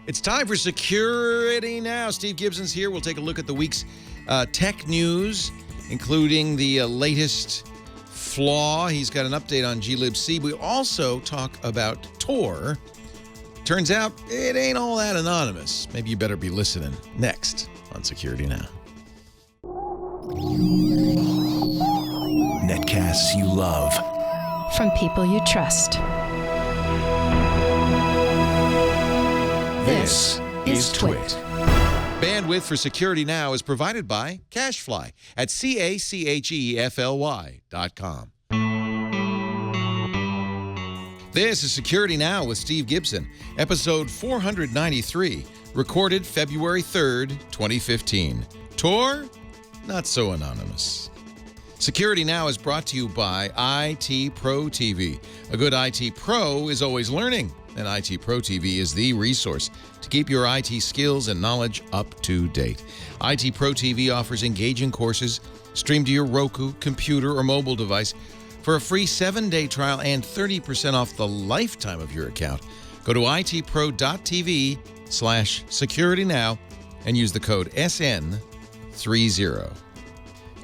It's time for Security Now. Steve Gibson's here. We'll take a look at the week's tech news, including the latest flaw. He's got an update on glibc. We also talk about Tor. Turns out it ain't all that anonymous. Maybe you better be listening. Next on Security Now. Netcasts you love. From people you trust. This is Twit. Bandwidth for Security Now is provided by CacheFly at CacheFly.com. This is Security Now with Steve Gibson, episode 493, recorded February 3rd, 2015. Tor? Not so anonymous. Security Now is brought to you by IT Pro TV. A good IT pro is always learning, and IT Pro TV is the resource to keep your IT skills and knowledge up to date. IT Pro TV offers engaging courses streamed to your Roku, computer, or mobile device. For a free 7-day trial and 30% off the lifetime of your account, go to itpro.tv/securitynow and use the code SN30.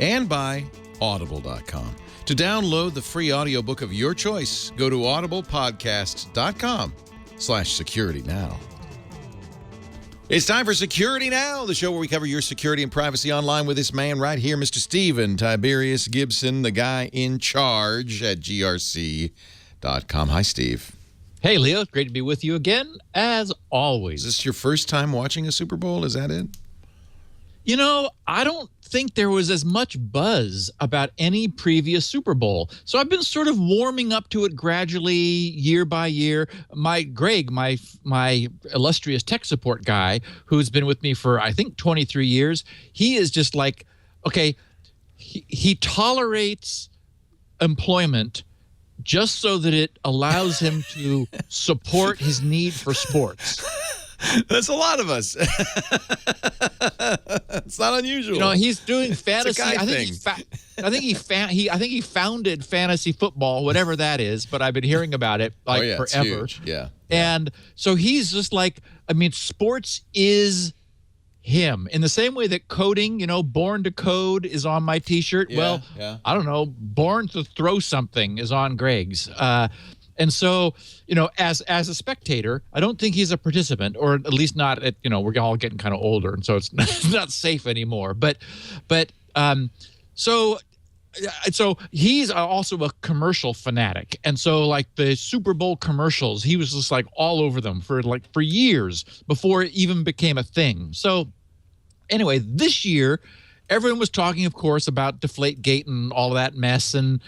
And by Audible.com. To download the free audiobook of your choice, go to audiblepodcast.com/securitynow. It's time for Security Now, the show where we cover your security and privacy online with this man right here, Mr. Stephen Tiberius Gibson, the guy in charge at grc.com. Hi, Steve. Hey, Leo. Great to be with you again, as always. Is this your first time watching a Super Bowl? Is that it? You know, I don't think there was as much buzz about any previous Super Bowl. So I've been sort of warming up to it gradually, year by year. Greg, my illustrious tech support guy, who's been with me for, I think, 23 years, he is just like, okay, he tolerates employment just so that it allows him to support his need for sports. That's a lot of us. It's not unusual. You know, he's doing fantasy. It's a guy I think he founded fantasy football, whatever that is. But I've been hearing about it forever. It's huge. Yeah. And so he's just like, I mean, sports is him. In the same way that coding, you know, Born to Code is on my T-shirt. Yeah, I don't know, Born to Throw Something is on Greg's. And so, you know, as a spectator, I don't think he's a participant, or at least not at, you know, we're all getting kind of older, and so it's not safe anymore. So he's also a commercial fanatic. And so like the Super Bowl commercials, he was just like all over them for years before it even became a thing. So anyway, this year, everyone was talking, of course, about Deflategate and all of that mess, and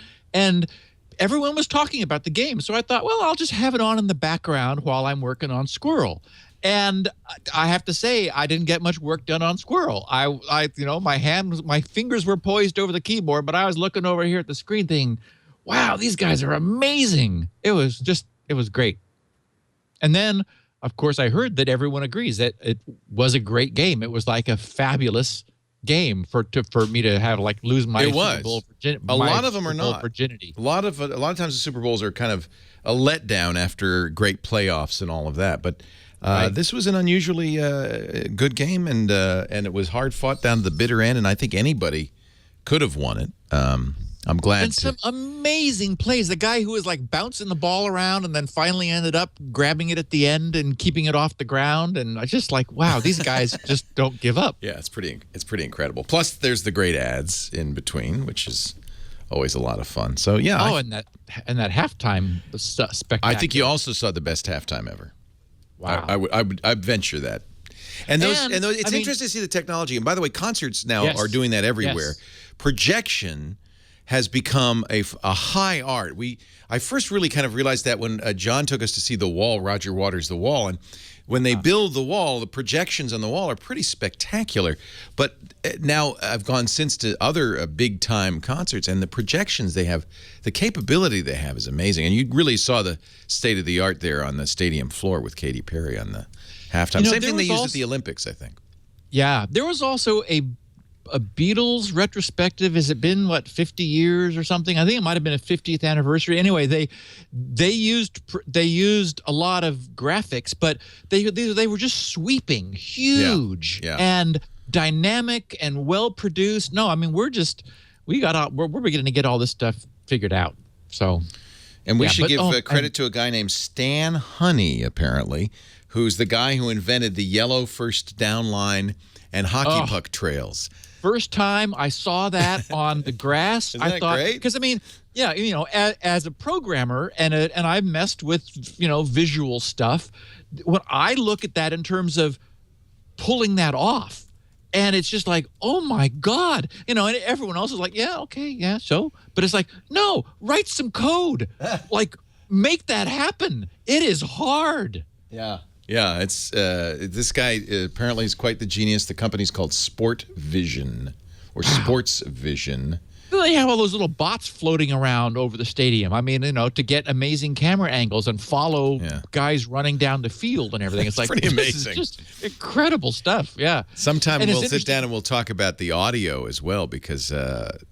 everyone was talking about the game. So I thought, well, I'll just have it on in the background while I'm working on Squirrel. And I have to say, I didn't get much work done on Squirrel. I you know, my fingers were poised over the keyboard, but I was looking over here at the screen thinking, wow, these guys are amazing. It was great. And then, of course, I heard that everyone agrees that it was a great game. It was like a fabulous game for me to have lose my Super Bowl virginity. A lot of them are not virginity. A lot of times the Super Bowls are kind of a letdown after great playoffs and all of that. But this was an unusually good game, and it was hard fought down to the bitter end. And I think anybody could have won it. I'm glad. And some amazing plays. The guy who was like bouncing the ball around and then finally ended up grabbing it at the end and keeping it off the ground. And I just like, wow, these guys just don't give up. Yeah, it's pretty incredible. Plus, there's the great ads in between, which is always a lot of fun. So yeah. Oh, and that halftime was spectacular. I think you also saw the best halftime ever. Wow. I'd venture that. And it's interesting to see the technology. And by the way, concerts now are doing that everywhere. Yes. Projection has become a high art. I first really kind of realized that when John took us to see The Wall, Roger Waters' The Wall, and when they build the wall, the projections on the wall are pretty spectacular. But now I've gone since to other big-time concerts, and the projections they have, the capability they have is amazing. And you really saw the state-of-the-art there on the stadium floor with Katy Perry on the halftime. Same thing they used at the Olympics, I think. Yeah, there was also a a Beatles retrospective. Has it been 50 years or something? I think it might have been a 50th anniversary. Anyway, they used a lot of graphics, but they were just sweeping, huge, and dynamic and well produced. No, I mean we're beginning to get all this stuff figured out. So, and we should give credit to a guy named Stan Honey, apparently, who's the guy who invented the yellow first down line and hockey puck trails. First time I saw that on the grass, I thought, great? Because I mean, as a programmer and I've messed with visual stuff. When I look at that in terms of pulling that off, and it's just like, oh my God, and everyone else is like, yeah, okay, yeah, so, but it's like, no, write some code, like make that happen. It is hard. Yeah. Yeah, it's this guy apparently is quite the genius. The company's called Sport Vision or Sports Vision. They have all those little bots floating around over the stadium. I mean, to get amazing camera angles and follow guys running down the field and everything. It's like pretty amazing. This is just incredible stuff. Yeah. Sometime we'll sit down and we'll talk about the audio as well, because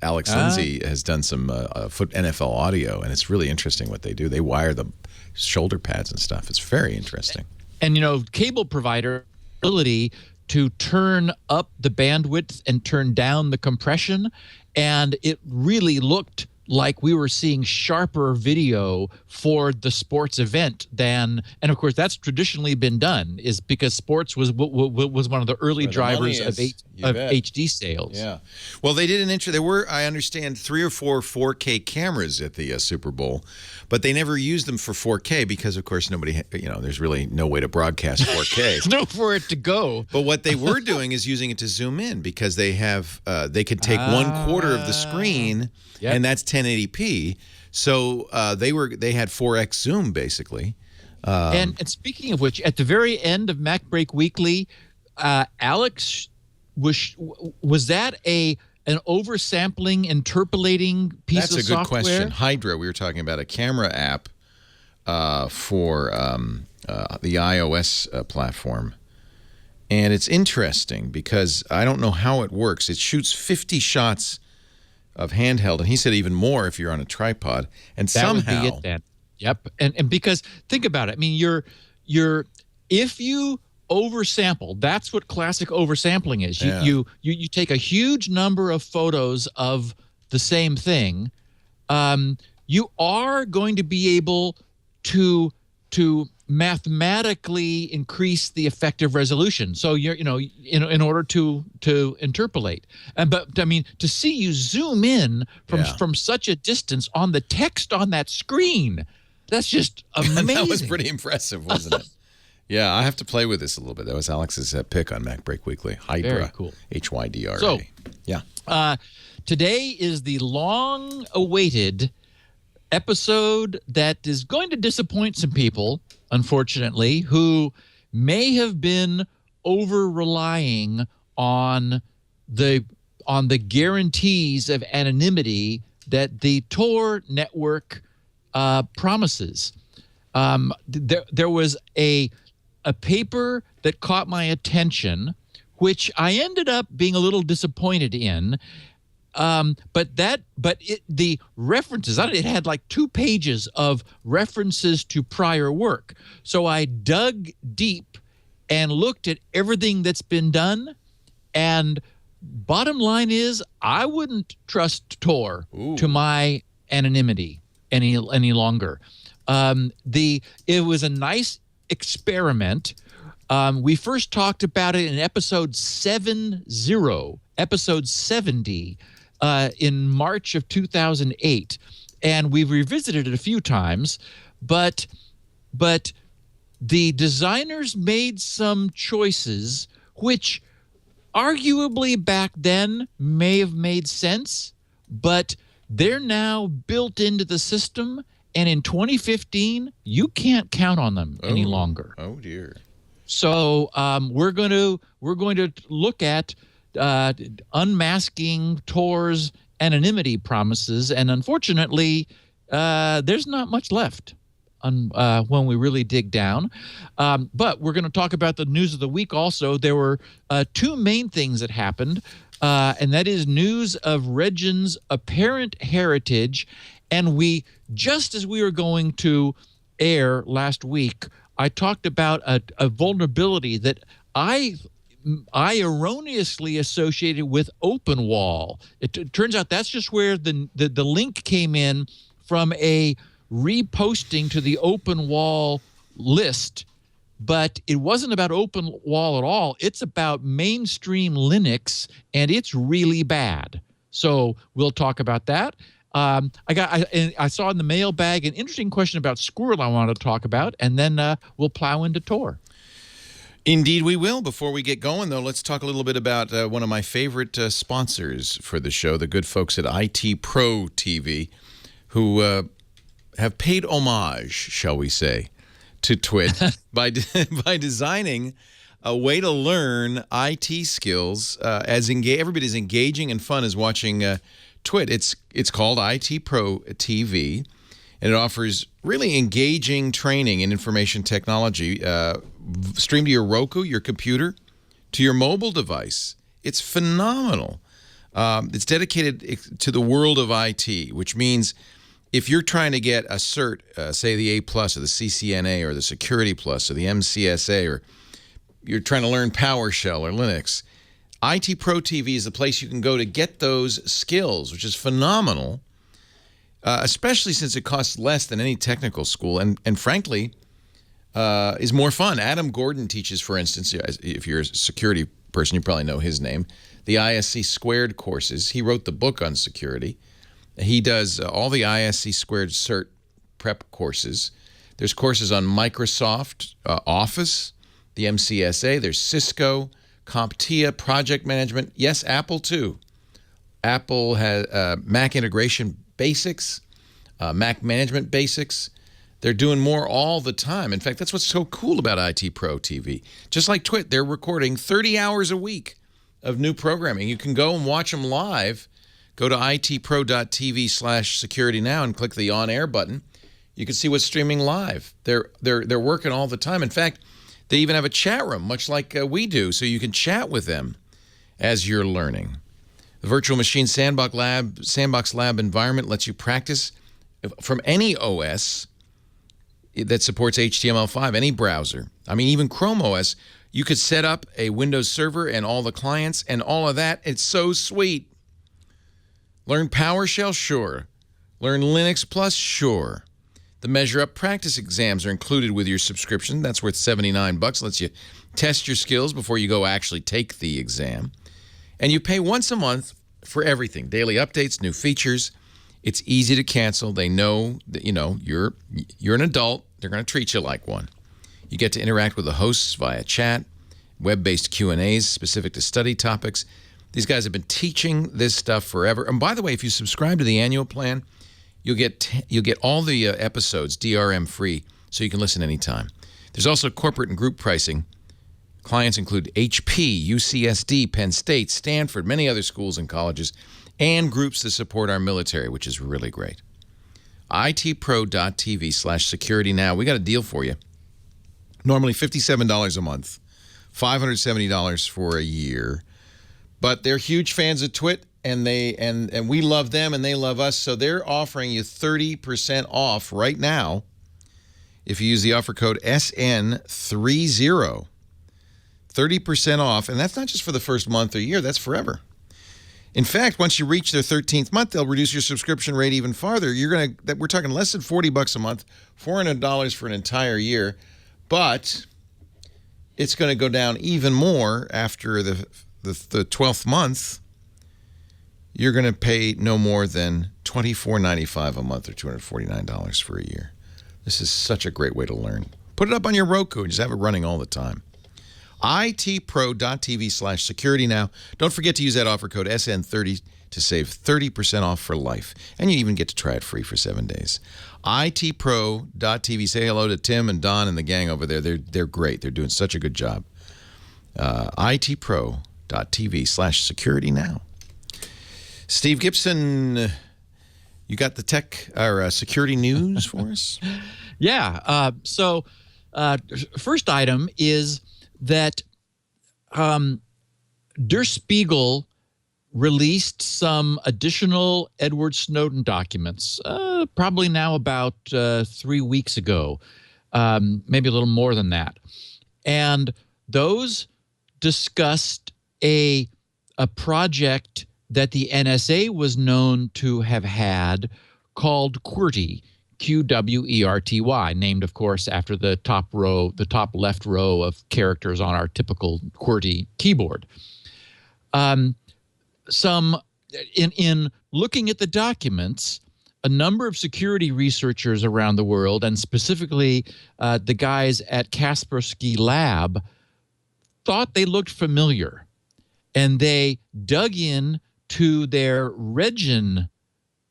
Alex Lindsay has done some NFL audio, and it's really interesting what they do. They wire the shoulder pads and stuff. It's very interesting. And cable provider ability to turn up the bandwidth and turn down the compression, and it really looked like we were seeing sharper video for the sports event and of course that's traditionally been done, is because sports was one of the early drivers of HD sales. Yeah, well, they did an intro. There were, I understand, 3 or 4 4K cameras at the Super Bowl, but they never used them for 4K because, of course, nobody, there's really no way to broadcast 4K. No, for it to go. But what they were doing is using it to zoom in, because they have they could take 1/4 of the screen. Yep. And that's 1080p. So they had 4x zoom basically. And speaking of which, at the very end of MacBreak Weekly, Alex, was that an oversampling, interpolating piece of software? That's a good question. Hydra. We were talking about a camera app for the iOS platform. And it's interesting because I don't know how it works. It shoots 50 shots of handheld, and he said even more if you're on a tripod, and that somehow would be it then. Yep. And because think about it, I mean, if you oversample, that's what classic oversampling is. You take a huge number of photos of the same thing. You are going to be able to mathematically increase the effective resolution. So you're in order to interpolate. But I mean, to see you zoom in from such a distance on the text on that screen, that's just amazing. That was pretty impressive, wasn't it? Yeah, I have to play with this a little bit. That was Alex's pick on MacBreak Weekly. Hydra. Very cool. HYDRA. So, yeah. Today is the long-awaited episode that is going to disappoint some people, unfortunately, who may have been over-relying on the guarantees of anonymity that the Tor network promises. There was a paper that caught my attention, which I ended up being a little disappointed in. But the references, it had like 2 pages of references to prior work. So I dug deep and looked at everything that's been done. And bottom line is, I wouldn't trust Tor to my anonymity any longer. It was a nice experiment. We first talked about it in episode 70, in March of 2008, and we've revisited it a few times, but the designers made some choices which arguably back then may have made sense, but they're now built into the system, and in 2015 you can't count on them any longer. Oh dear. So we're going to look at unmasking Tor's anonymity promises, and unfortunately, there's not much left when we really dig down. But we're going to talk about the news of the week also. There were 2 main things that happened. and that is news of Regin's apparent heritage. And just as we were going to air last week, I talked about a vulnerability that I erroneously associated with OpenWall. It turns out that's just where the link came in from a reposting to the OpenWall list, but it wasn't about OpenWall at all. It's about mainstream Linux, and it's really bad. So we'll talk about that. I saw in the mailbag an interesting question about Squirrel I wanted to talk about, and then we'll plow into Tor. Indeed, we will. Before we get going, though, let's talk a little bit about one of my favorite sponsors for the show, the good folks at IT Pro TV, who have paid homage, shall we say, to Twit by designing a way to learn IT skills as everybody's engaging and fun as watching Twit. It's called IT Pro TV, and it offers really engaging training in information technology streamed to your Roku, your computer, to your mobile device. It's phenomenal. It's dedicated to the world of IT, which means if you're trying to get a cert, say the A+ or the CCNA or the Security Plus or the MCSA, or you're trying to learn PowerShell or Linux, IT Pro TV is the place you can go to get those skills, which is phenomenal, especially since it costs less than any technical school and frankly, is more fun. Adam Gordon teaches, for instance, if you're a security person, you probably know his name, the ISC Squared courses. He wrote the book on security. He does all the ISC Squared cert prep courses. There's courses on Microsoft Office, the MCSA. There's Cisco, CompTIA, project management. Yes, Apple too. Apple has Mac integration basics, Mac management basics. They're doing more all the time. In fact, that's what's so cool about IT Pro TV. Just like Twit, they're recording 30 hours a week of new programming. You can go and watch them live. Go to itpro.tv/security now and click the on-air button. You can see what's streaming live. They're working all the time. In fact, they even have a chat room, much like we do, so you can chat with them as you're learning. The Virtual Machine Sandbox Lab environment lets you practice from any OS that supports HTML5, any browser. I mean, even Chrome OS, you could set up a Windows server and all the clients and all of that. It's so sweet. Learn PowerShell? Sure. Learn Linux Plus? Sure. The Measure Up practice exams are included with your subscription. That's worth $79. Lets you test your skills before you go actually take the exam. And you pay once a month for everything. Daily updates, new features. It's easy to cancel. They know that, you're an adult. They're going to treat you like one. You get to interact with the hosts via chat, web-based Q&As specific to study topics. These guys have been teaching this stuff forever. And by the way, if you subscribe to the annual plan, you'll get all the episodes DRM free, so you can listen anytime. There's also corporate and group pricing. Clients include HP, UCSD, Penn State, Stanford, many other schools and colleges, and groups that support our military, which is really great. itpro.tv/security now. We got a deal for you. Normally $57 a month, $570 for a year. But they're huge fans of Twit, and we love them, and they love us. So they're offering you 30% off right now if you use the offer code SN30. 30% off, and that's not just for the first month or year. That's forever. In fact, once you reach their 13th month, they'll reduce your subscription rate even farther. We're talking less than $40 a month, $400 for an entire year, but it's going to go down even more after the 12th month. You're going to pay no more than $24.95 a month or $249 for a year. This is such a great way to learn. Put it up on your Roku and just have it running all the time. itpro.tv/security now. Don't forget to use that offer code SN30 to save 30% off for life. And you even get to try it free for 7 days. itpro.tv. Say hello to Tim and Don and the gang over there. They're great. They're doing such a good job. itpro.tv/security now. Steve Gibson, you got the tech or security news for us? Yeah. So first item is that Der Spiegel released some additional Edward Snowden documents, probably now about 3 weeks ago, maybe a little more than that. And those discussed a project that the NSA was known to have had called QWERTY, QWERTY, named, of course, after the top left row of characters on our typical QWERTY keyboard. In looking at the documents, a number of security researchers around the world, and specifically the guys at Kaspersky Lab, thought they looked familiar, and they dug in to their Regin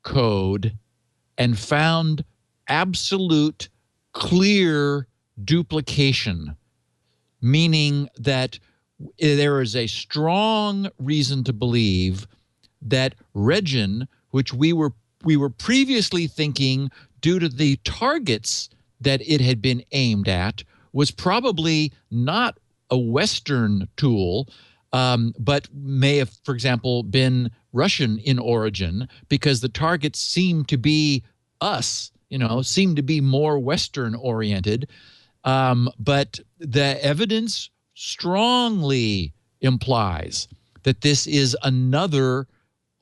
code and found absolute clear duplication, meaning that there is a strong reason to believe that Regin, which we were previously thinking due to the targets that it had been aimed at, was probably not a Western tool, but may have, for example, been Russian in origin, because the targets seem to be us, seem to be more Western oriented. But the evidence strongly implies that this is another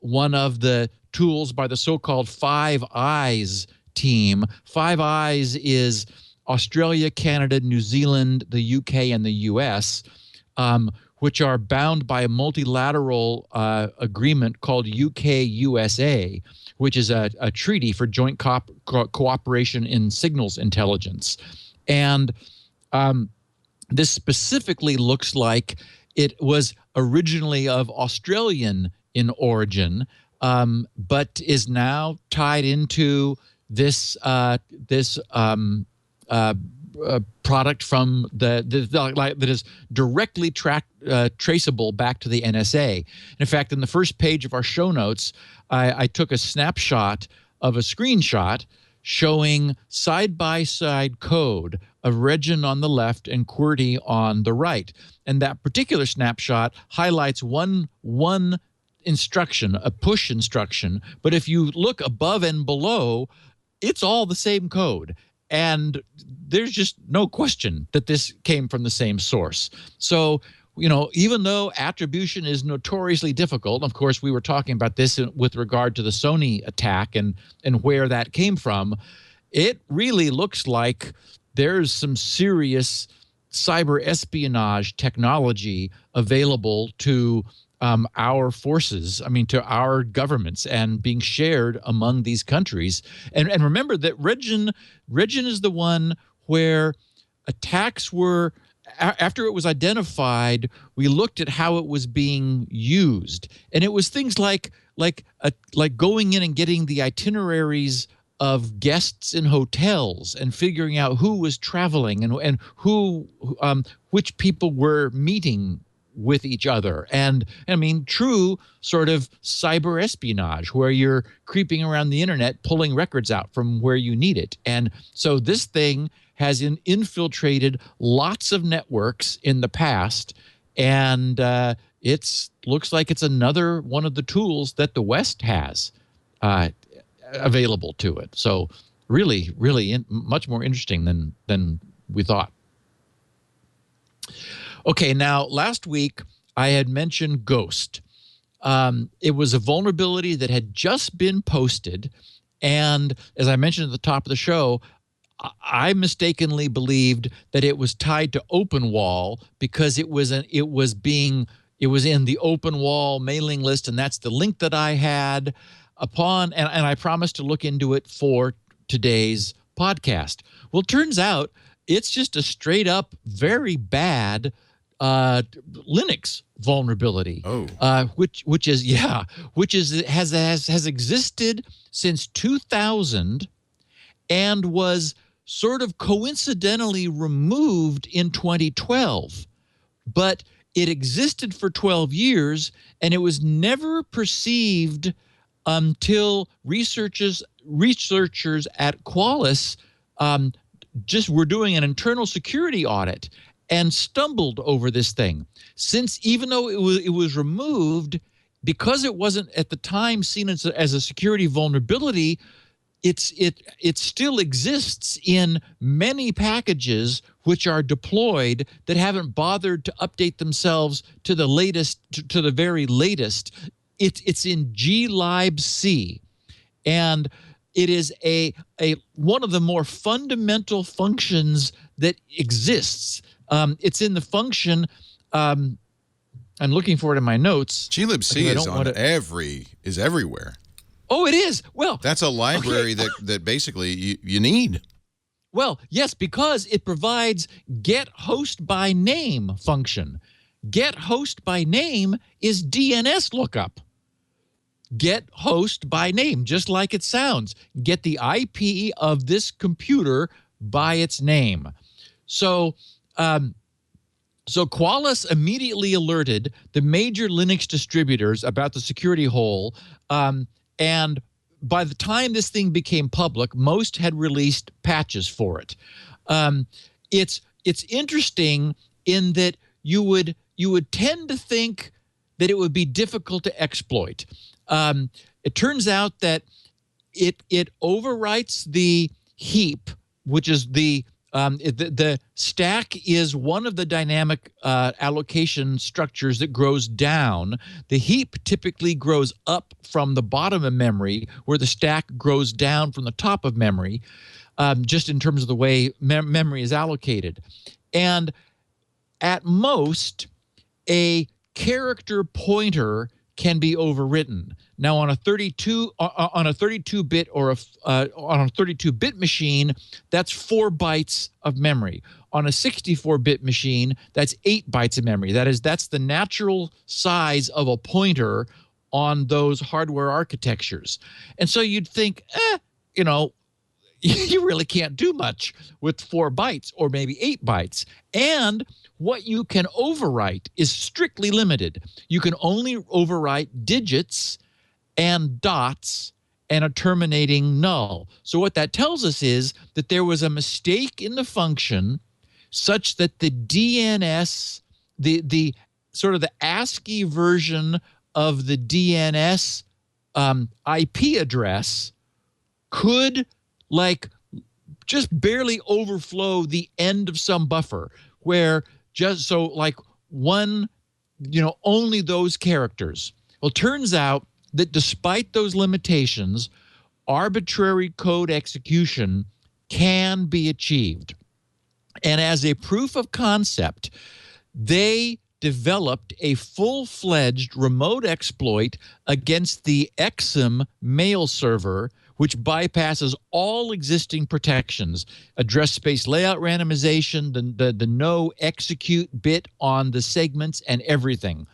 one of the tools by the so-called Five Eyes team. Five Eyes is Australia, Canada, New Zealand, the UK, and the US, which are bound by a multilateral agreement called UK-USA, which is a treaty for joint cooperation in signals intelligence. And this specifically looks like it was originally of Australian in origin, but is now tied into this product from that is directly traceable back to the NSA. In fact, in the first page of our show notes, I took a snapshot of a screenshot showing side-by-side code of Regin on the left and QWERTY on the right. And that particular snapshot highlights one instruction, a push instruction. But if you look above and below, it's all the same code. And there's just no question that this came from the same source. So, even though attribution is notoriously difficult, of course, we were talking about this with regard to the Sony attack and where that came from, it really looks like there's some serious cyber espionage technology available to our forces, to our governments, and being shared among these countries. And remember that Regin is the one where attacks were, after it was identified, we looked at how it was being used. And it was things like going in and getting the itineraries of guests in hotels and figuring out who was traveling and who which people were meeting with each other. And true sort of cyber espionage, where you're creeping around the internet, pulling records out from where you need it. And so this thing has infiltrated lots of networks in the past, and looks like it's another one of the tools that the West has available to it. So really, really much more interesting than we thought. Okay, now last week I had mentioned Ghost. It was a vulnerability that had just been posted, and as I mentioned at the top of the show, I mistakenly believed that it was tied to OpenWall because it was in the OpenWall mailing list, and that's the link that I had upon, and I promised to look into it for today's podcast. Well, it turns out it's just a straight up very bad Linux vulnerability, which has existed since 2000 and was sort of coincidentally removed in 2012, but it existed for 12 years and it was never perceived until researchers at Qualys just were doing an internal security audit and stumbled over this thing. Since even though it was removed, because it wasn't at the time seen as a security vulnerability, it still exists in many packages which are deployed that haven't bothered to update themselves to the latest, to the very latest. It's in glibc, and it is a one of the more fundamental functions that exists. It's in the function. I'm looking for it in my notes. glibc is everywhere. Oh, it is. Well, that's a library that basically you need. Well, yes, because it provides get host by name function. Get host by name is DNS lookup. Get host by name, just like it sounds. Get the IP of this computer by its name. So Qualys immediately alerted the major Linux distributors about the security hole. And by the time this thing became public, most had released patches for it. It's interesting in that you would tend to think that it would be difficult to exploit. It turns out that it overwrites the heap, which is the stack is one of the dynamic allocation structures that grows down. The heap typically grows up from the bottom of memory, where the stack grows down from the top of memory, just in terms of the way memory is allocated. And at most, a character pointer can be overwritten. Now, on a 32-bit or on a 32-bit machine, that's 4 bytes of memory. On a 64-bit machine, that's 8 bytes of memory. That's the natural size of a pointer on those hardware architectures. And so you'd think, you really can't do much with 4 bytes or maybe 8 bytes. And what you can overwrite is strictly limited. You can only overwrite digits and dots and a terminating null. So what that tells us is that there was a mistake in the function such that the DNS, the sort of the ASCII version of the DNS IP address could just barely overflow the end of some buffer, where just so one, only those characters. Well, it turns out that despite those limitations, arbitrary code execution can be achieved. And as a proof of concept, they developed a full-fledged remote exploit against the Exim mail server, which bypasses all existing protections, address space layout randomization, the no execute bit on the segments, and everything.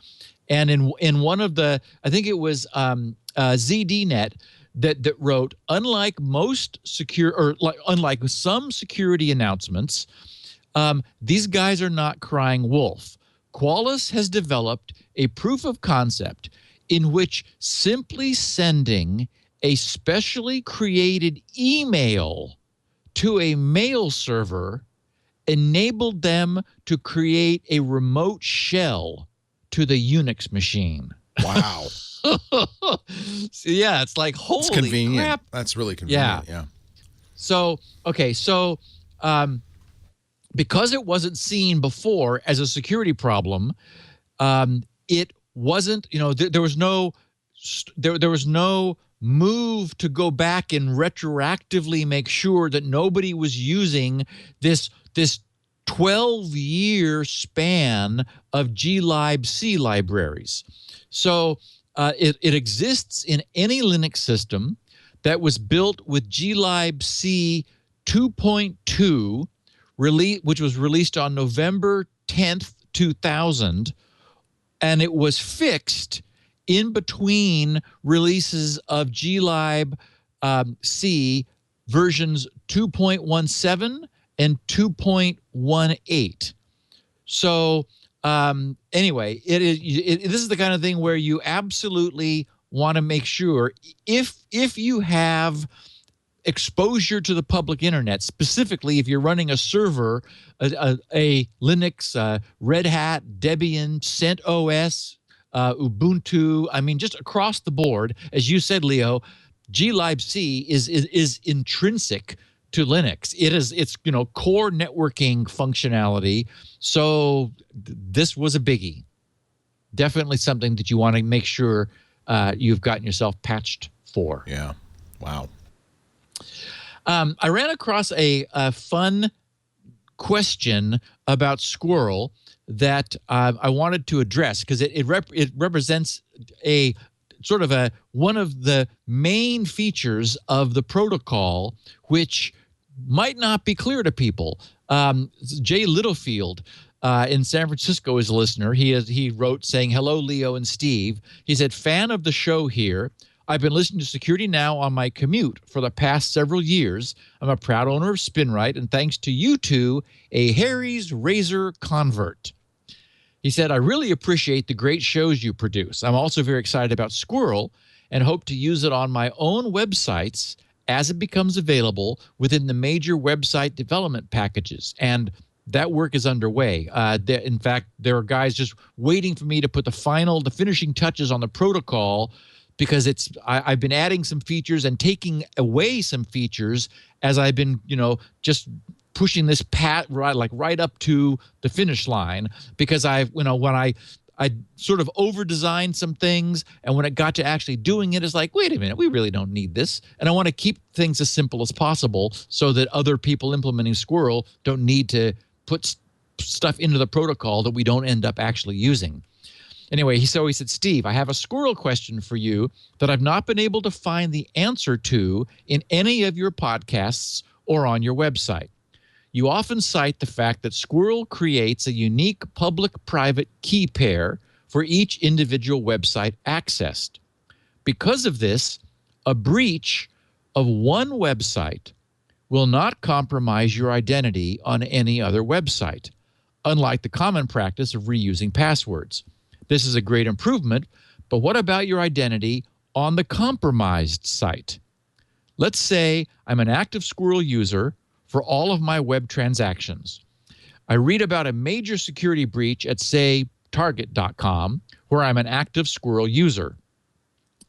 And in one of the, I think it was ZDNet that wrote, unlike some security announcements, these guys are not crying wolf. Qualys has developed a proof of concept in which simply sending a specially created email to a mail server enabled them to create a remote shell to the Unix machine. Wow. So, yeah, it's like, holy It's convenient. crap. That's really convenient. Yeah. So, okay, because it wasn't seen before as a security problem, it wasn't, there was no move to go back and retroactively make sure that nobody was using this 12-year span of glibc libraries. So it exists in any Linux system that was built with glibc 2.2, which was released on November 10th, 2000, and it was fixed in between releases of glibc versions 2.17 and 2.18. So anyway, this is the kind of thing where you absolutely want to make sure, if you have exposure to the public internet, specifically if you're running a server, a Linux, Red Hat, Debian, CentOS, Ubuntu. I mean, just across the board, as you said, Leo, glibc is intrinsic to Linux. It's core networking functionality. So this was a biggie. Definitely something that you want to make sure you've gotten yourself patched for. Yeah. Wow. I ran across a fun question about Squirrel that I wanted to address because it represents a sort of one of the main features of the protocol, which might not be clear to people. Jay Littlefield in San Francisco is a listener. He wrote saying, "Hello, Leo and Steve." He said, "Fan of the show here. I've been listening to Security Now on my commute for the past several years. I'm a proud owner of SpinRite, and thanks to you two, a Harry's Razor convert." He said, "I really appreciate the great shows you produce. I'm also very excited about Squirrel and hope to use it on my own websites as it becomes available within the major website development packages." And that work is underway. In fact, there are guys just waiting for me to put the finishing touches on the protocol, because I've been adding some features and taking away some features as I've been, just pushing this right up to the finish line, because when I sort of over-designed some things, and when it got to actually doing it, it's like, wait a minute, we really don't need this. And I want to keep things as simple as possible so that other people implementing Squirrel don't need to put stuff into the protocol that we don't end up actually using. Anyway, he said, "Steve, I have a Squirrel question for you that I've not been able to find the answer to in any of your podcasts or on your website. You often cite the fact that Squirrel creates a unique public-private key pair for each individual website accessed. Because of this, a breach of one website will not compromise your identity on any other website, unlike the common practice of reusing passwords. This is a great improvement, but what about your identity on the compromised site? Let's say I'm an active Squirrel user for all of my web transactions. I read about a major security breach at, say, Target.com, where I'm an active Squirrel user.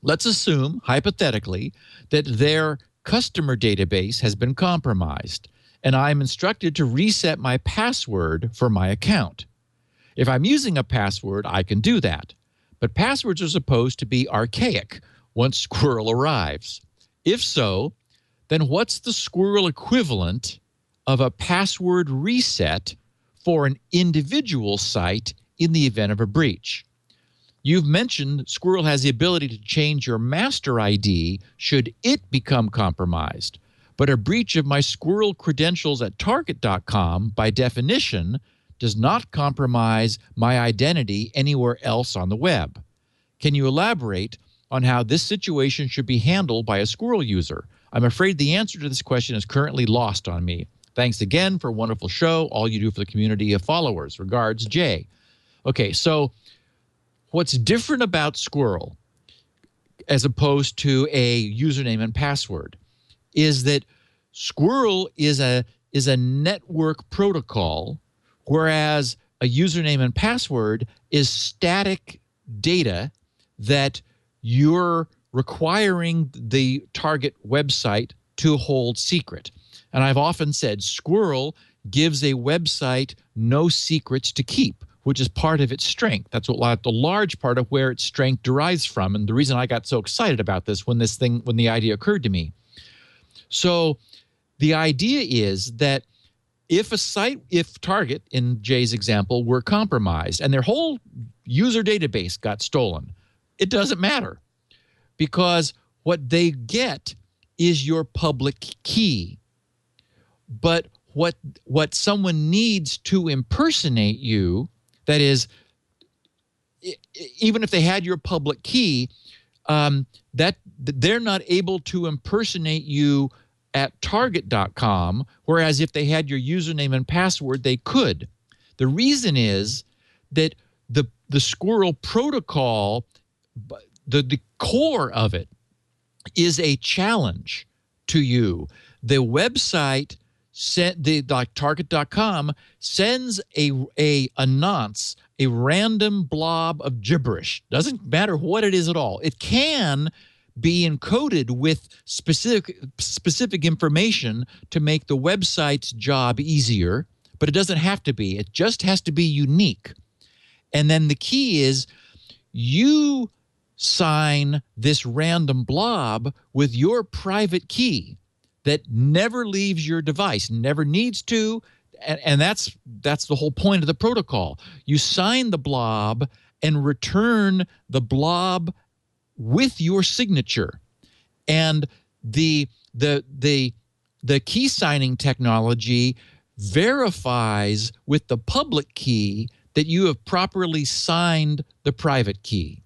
Let's assume, hypothetically, that their customer database has been compromised, and I'm instructed to reset my password for my account. If I'm using a password, I can do that. But passwords are supposed to be archaic once Squirrel arrives. If so, then what's the Squirrel equivalent of a password reset for an individual site in the event of a breach? You've mentioned Squirrel has the ability to change your master ID should it become compromised. But a breach of my Squirrel credentials at Target.com, by definition, does not compromise my identity anywhere else on the web. Can you elaborate on how this situation should be handled by a Squirrel user? I'm afraid the answer to this question is currently lost on me. Thanks again for a wonderful show, all you do for the community of followers. Regards, Jay. Okay, so what's different about Squirrel as opposed to a username and password is that Squirrel is a network protocol, whereas a username and password is static data that you're requiring the target website to hold secret. And I've often said Squirrel gives a website no secrets to keep, which is part of its strength. That's what the large part of where its strength derives from, and the reason I got so excited about this when the idea occurred to me. So the idea is that if Target, in Jay's example, were compromised and their whole user database got stolen, it doesn't matter, because what they get is your public key. But what someone needs to impersonate you, that is, even if they had your public key, that they're not able to impersonate you at Target.com, whereas if they had your username and password, they could. The reason is that the Squirrel protocol, the core of it, is a challenge to you. The website, like Target.com, sends a nonce, a random blob of gibberish. Doesn't matter what it is at all. It can be encoded with specific information to make the website's job easier, but it doesn't have to be. It just has to be unique. And then the key is you sign this random blob with your private key that never leaves your device, never needs to, and that's the whole point of the protocol. You sign the blob and return the blob with your signature. And the key signing technology verifies with the public key that you have properly signed the private key.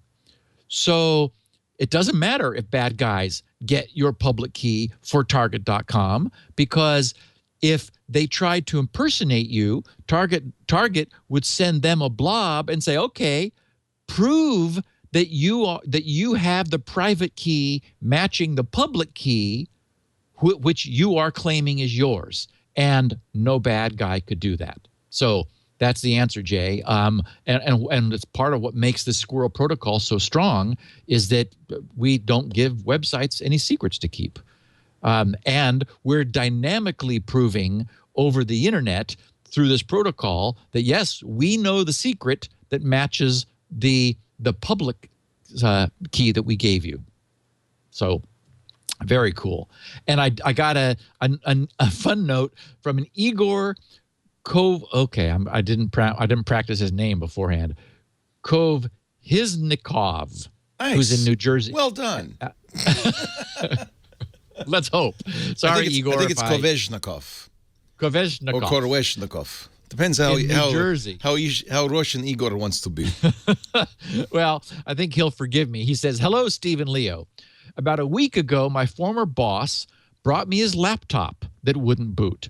So it doesn't matter if bad guys get your public key for Target.com, because if they tried to impersonate you, Target would send them a blob and say, okay, prove that you have the private key matching the public key, which you are claiming is yours. And no bad guy could do that. So that's the answer, Jay. And it's part of what makes the Squirrel Protocol so strong is that we don't give websites any secrets to keep. And we're dynamically proving over the internet through this protocol that, yes, we know the secret that matches the public key that we gave you. So very cool. And I got a fun note from an Igor I didn't practice his name beforehand. Kovhiznikov, Nice. who's in New Jersey. Well done. Let's hope. Sorry, Igor. I think it's Koveshnikov. Koveshnikov. Or Koroweshnikov. Depends how Jersey. how Russian Igor wants to be. Well, I think he'll forgive me. He says, "Hello, Steve and Leo. About a week ago, my former boss brought me his laptop that wouldn't boot.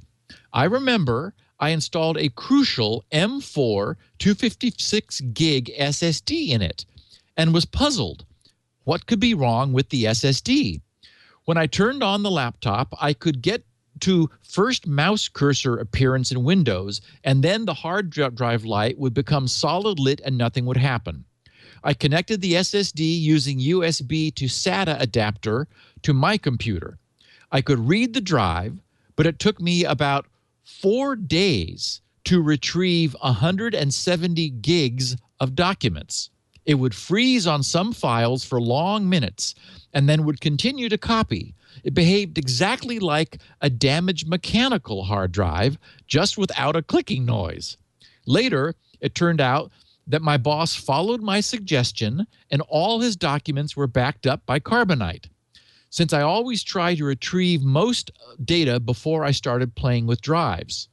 I remember I installed a Crucial M4 256 gig SSD in it and was puzzled. What could be wrong with the SSD? When I turned on the laptop, I could get to first mouse cursor appearance in Windows, and then the hard drive light would become solid lit and nothing would happen. I connected the SSD using USB to SATA adapter to my computer. I could read the drive, but it took me about 4 days to retrieve 170 gigs of documents. It would freeze on some files for long minutes and then would continue to copy. It behaved exactly like a damaged mechanical hard drive, just without a clicking noise. Later, it turned out that my boss followed my suggestion and all his documents were backed up by Carbonite. Since I always try to retrieve most data before I started playing with drives."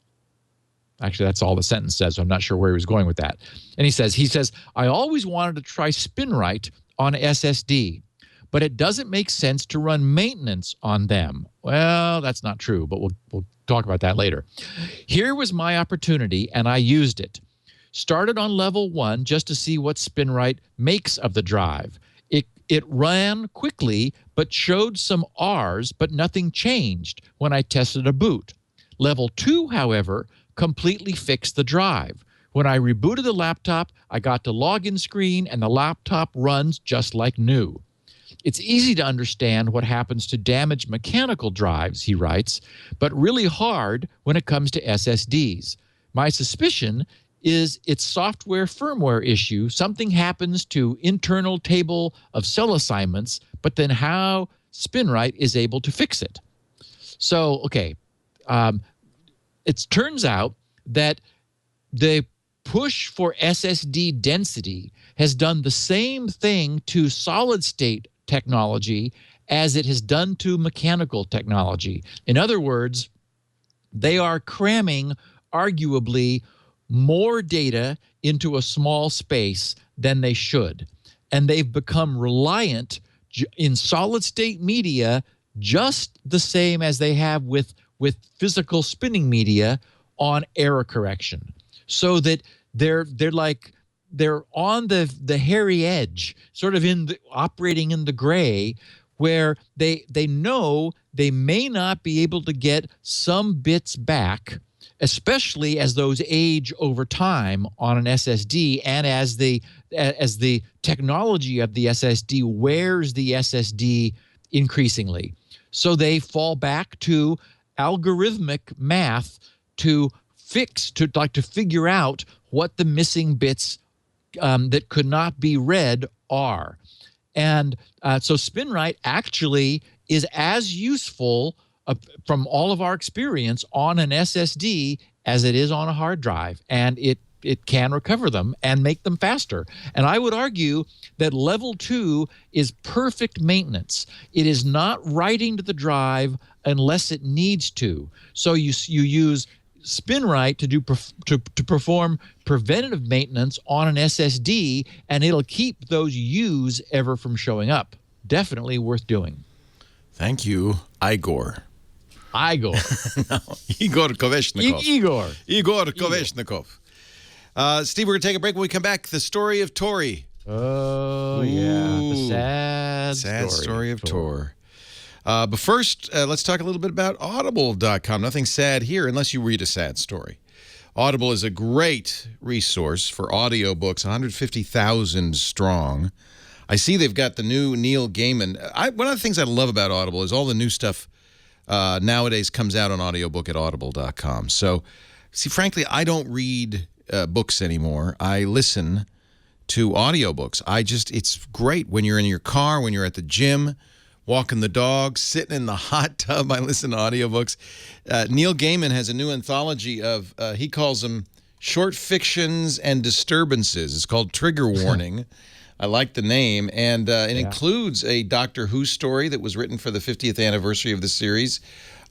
Actually, that's all the sentence says, so I'm not sure where he was going with that. And he says, "I always wanted to try SpinRite on SSD, but it doesn't make sense to run maintenance on them." Well, that's not true, but we'll talk about that later. "Here was my opportunity, and I used it. Started on level 1 just to see what SpinRite makes of the drive. It ran quickly, but showed some R's, but nothing changed when I tested a boot. Level 2, however, completely fixed the drive. When I rebooted the laptop, I got to login screen, and the laptop runs just like new. It's easy to understand what happens to damaged mechanical drives," he writes, "but really hard when it comes to SSDs. My suspicion is its software firmware issue. Something happens to internal table of cell assignments, but then how SpinRite is able to fix it." So, okay, it turns out that the push for SSD density has done the same thing to solid-state technology as it has done to mechanical technology. In other words, they are cramming arguably more data into a small space than they should. And they've become reliant in solid-state media just the same as they have with physical spinning media on error correction. So that they're on the hairy edge, sort of operating in the gray, where they know they may not be able to get some bits back especially as those age over time on an SSD, and as the technology of the SSD wears the SSD increasingly. So they fall back to algorithmic math to figure out what the missing bits that could not be read are. And so SpinRite actually is as useful from all of our experience on an SSD as it is on a hard drive, and it can recover them and make them faster. And I would argue that level 2 is perfect maintenance. It is not writing to the drive unless it needs to. So you use SpinRite to perform preventative maintenance on an SSD, and it'll keep those U's ever from showing up. Definitely worth doing. Thank you, Igor. Igor. No, Igor Koveshnikov. Igor Koveshnikov. Steve, we're going to take a break. When we come back, the story of Tori. Oh, yeah. The sad story of Tor. But first, let's talk a little bit about Audible.com. Nothing sad here unless you read a sad story. Audible is a great resource for audiobooks, 150,000 strong. I see they've got the new Neil Gaiman. One of the things I love about Audible is all the new stuff nowadays comes out on audiobook at audible.com. So, see, frankly, I don't read books anymore. I listen to audiobooks. It's great when you're in your car, when you're at the gym, walking the dog, sitting in the hot tub. I listen to audiobooks. Neil Gaiman has a new anthology of, he calls them short fictions and disturbances. It's called Trigger Warning. I like the name. And it includes a Doctor Who story that was written for the 50th anniversary of the series,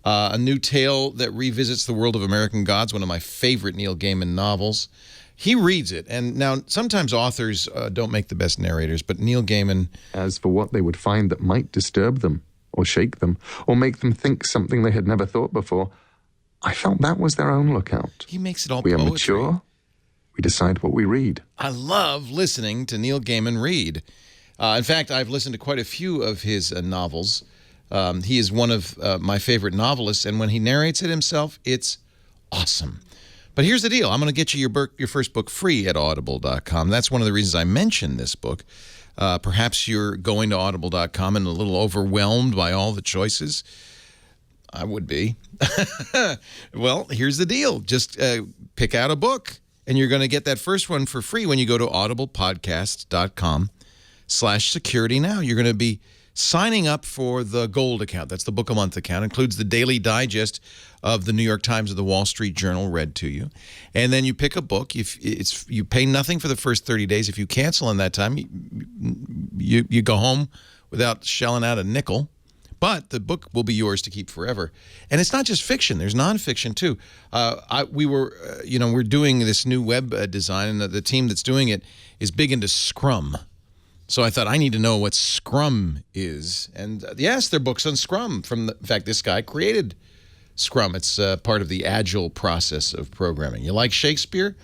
a new tale that revisits the world of American Gods, one of my favorite Neil Gaiman novels. He reads it. And now, sometimes authors don't make the best narrators, but Neil Gaiman... As for what they would find that might disturb them, or shake them, or make them think something they had never thought before, I felt that was their own lookout. He makes it all We poetry. are mature. We decide what we read. I love listening to Neil Gaiman read. In fact, I've listened to quite a few of his novels. He is one of my favorite novelists, and when he narrates it himself, it's awesome. But here's the deal. I'm going to get you your first book free at audible.com. That's one of the reasons I mentioned this book. Perhaps you're going to audible.com and a little overwhelmed by all the choices. I would be. Well, here's the deal. Just pick out a book, and you're going to get that first one for free when you go to audiblepodcast.com/securitynow. You're going to be signing up for the Gold account. That's the Book a Month account. It includes the daily digest of the New York Times or the Wall Street Journal read to you. And then you pick a book. You pay nothing for the first 30 days. If you cancel in that time, you go home without shelling out a nickel. But the book will be yours to keep forever. And it's not just fiction. There's nonfiction, too. We're doing this new web design, and the team that's doing it is big into Scrum. So I thought, I need to know what Scrum is. And yes, there are books on Scrum. In fact, this guy created Scrum. It's part of the agile process of programming. You like Shakespeare?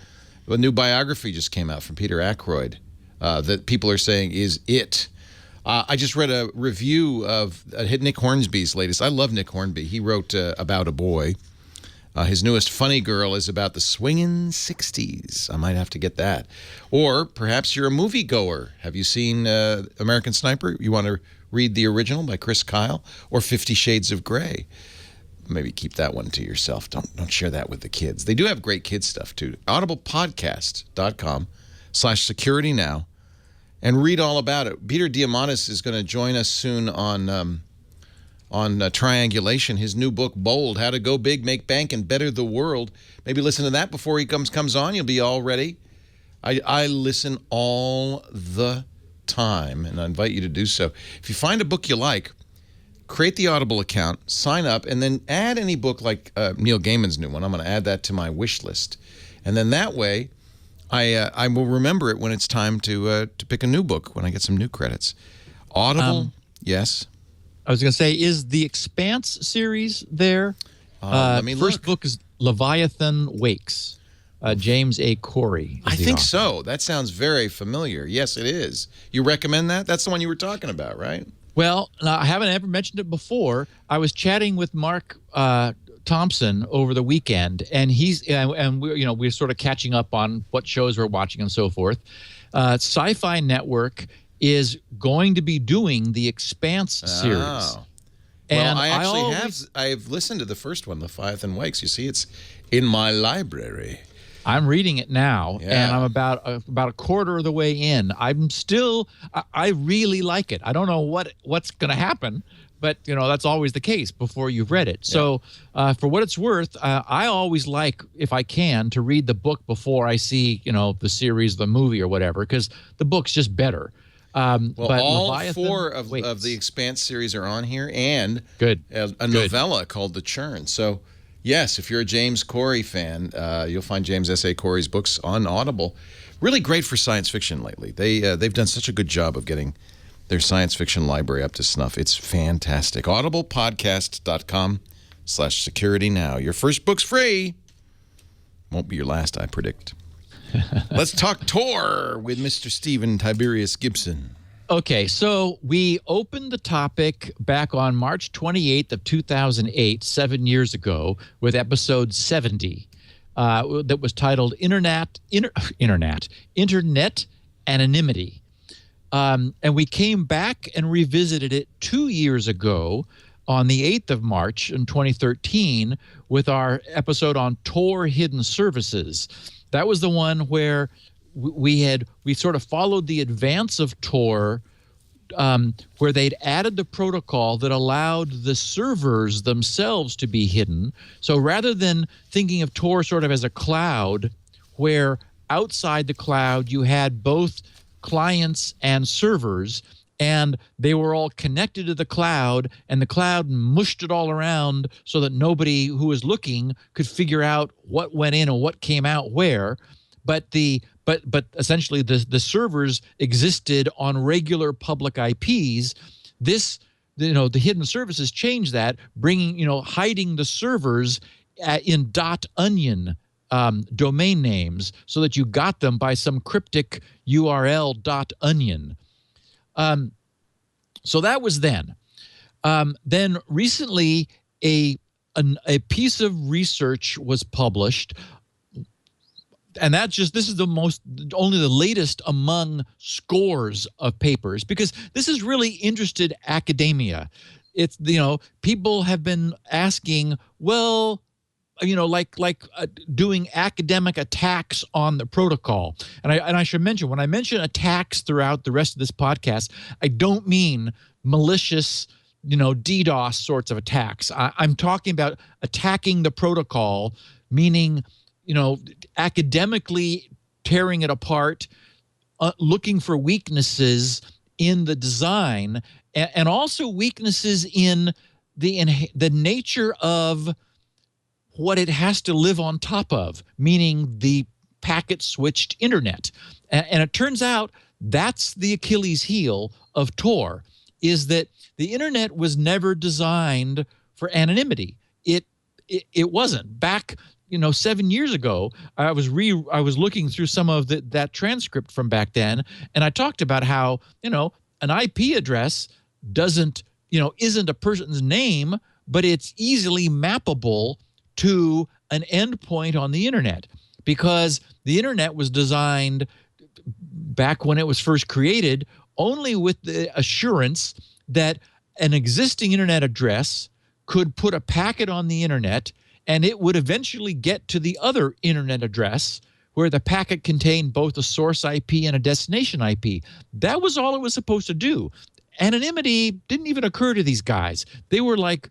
A new biography just came out from Peter Ackroyd that people are saying is it. I just read a review of Nick Hornby's latest. I love Nick Hornby. He wrote About a Boy. His newest Funny Girl is about the swinging 60s. I might have to get that. Or perhaps you're a moviegoer. Have you seen American Sniper? You want to read the original by Chris Kyle? Or 50 Shades of Grey? Maybe keep that one to yourself. Don't share that with the kids. They do have great kids stuff, too. audiblepodcast.com/securitynow. And read all about it. Peter Diamandis is going to join us soon on Triangulation, his new book, Bold, How to Go Big, Make Bank, and Better the World. Maybe listen to that before he comes on. You'll be all ready. I listen all the time, and I invite you to do so. If you find a book you like, create the Audible account, sign up, and then add any book like Neil Gaiman's new one. I'm going to add that to my wish list. And then that way, I will remember it when it's time to pick a new book, when I get some new credits. Audible, yes. I was going to say, is the Expanse series there? Let me First look. book is Leviathan Wakes. James A. Corey. I think so. That sounds very familiar. Yes, it is. You recommend that? That's the one you were talking about, right? Well, I haven't ever mentioned it before. I was chatting with Mark Thompson over the weekend, and we're sort of catching up on what shows we're watching and so forth. Sci-Fi Network is going to be doing the Expanse series. Oh. And well, I've listened to the first one, Leviathan Wakes. You see, it's in my library. I'm reading it now, Yeah. and I'm about a quarter of the way in. I really like it. I don't know what's going to happen, but that's always the case before you've read it. So for what it's worth, I always like, if I can, to read the book before I see the series, the movie, or whatever, because the book's just better. Well, but all Leviathan 4 of waits. the Expanse series are on here, and Good. a novella called The Churn. So, yes, if you're a James Corey fan, you'll find James S.A. Corey's books on Audible. Really great for science fiction lately. They've done such a good job of getting their science fiction library up to snuff. It's fantastic. audiblepodcast.com/security now. Your first book's free. Won't be your last, I predict. Let's talk Tor with Mr. Stephen Tiberius Gibson. Okay, so we opened the topic back on March 28th of 2008, 7 years ago, with episode 70 that was titled Internet Anonymity. And we came back and revisited it 2 years ago on the 8th of March in 2013 with our episode on Tor Hidden Services. That was the one where we sort of followed the advance of Tor, where they'd added the protocol that allowed the servers themselves to be hidden. So rather than thinking of Tor sort of as a cloud, where outside the cloud you had both clients and servers, and they were all connected to the cloud, and the cloud mushed it all around so that nobody who was looking could figure out what went in or what came out where. But essentially the servers existed on regular public IPs. The hidden services changed that, hiding the servers in .onion domain names so that you got them by some cryptic URL .onion. So that was then. Then recently, a piece of research was published, and this is only the latest among scores of papers, because this has really interested academia. It's people have been asking, well, doing academic attacks on the protocol. And I should mention, when I mention attacks throughout the rest of this podcast, I don't mean malicious, DDoS sorts of attacks. I'm talking about attacking the protocol, meaning, academically tearing it apart, looking for weaknesses in the design, and also weaknesses in the nature of what it has to live on top of, meaning the packet-switched internet. And it turns out that's the Achilles heel of Tor, is that the internet was never designed for anonymity. It wasn't. Back 7 years ago, I was looking through some of that transcript from back then, and I talked about how an IP address isn't a person's name, but it's easily mappable to an endpoint on the internet, because the internet was designed back when it was first created only with the assurance that an existing internet address could put a packet on the internet, and it would eventually get to the other internet address where the packet contained both a source IP and a destination IP. That was all it was supposed to do. Anonymity didn't even occur to these guys. They were like,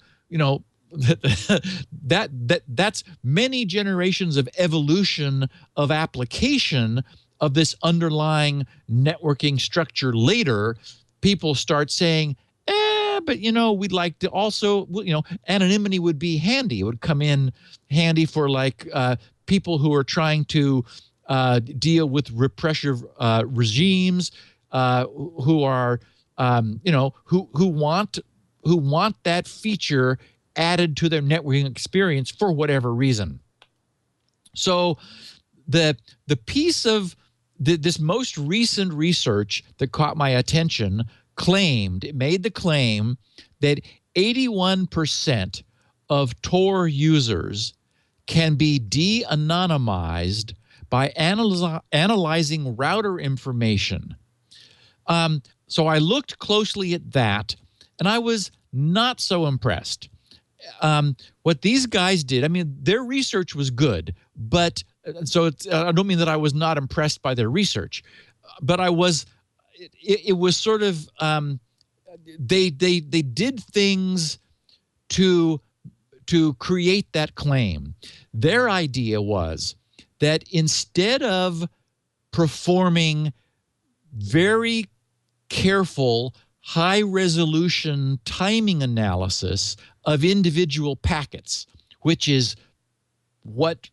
that's many generations of evolution of application of this underlying networking structure. Later, people start saying, but we'd like to also, anonymity would be handy. It would come in handy for people who are trying to deal with repressive regimes, who are who want that feature added to their networking experience for whatever reason. So the piece of this most recent research that caught my attention made the claim that 81% of Tor users can be de-anonymized by analyzing router information. So I looked closely at that, and I was not so impressed. What these guys did, I mean, their research was good, but so I don't mean that I was not impressed by their research, but I was. It was sort of they did things to create that claim. Their idea was that instead of performing very careful, high-resolution timing analysis of individual packets, which is what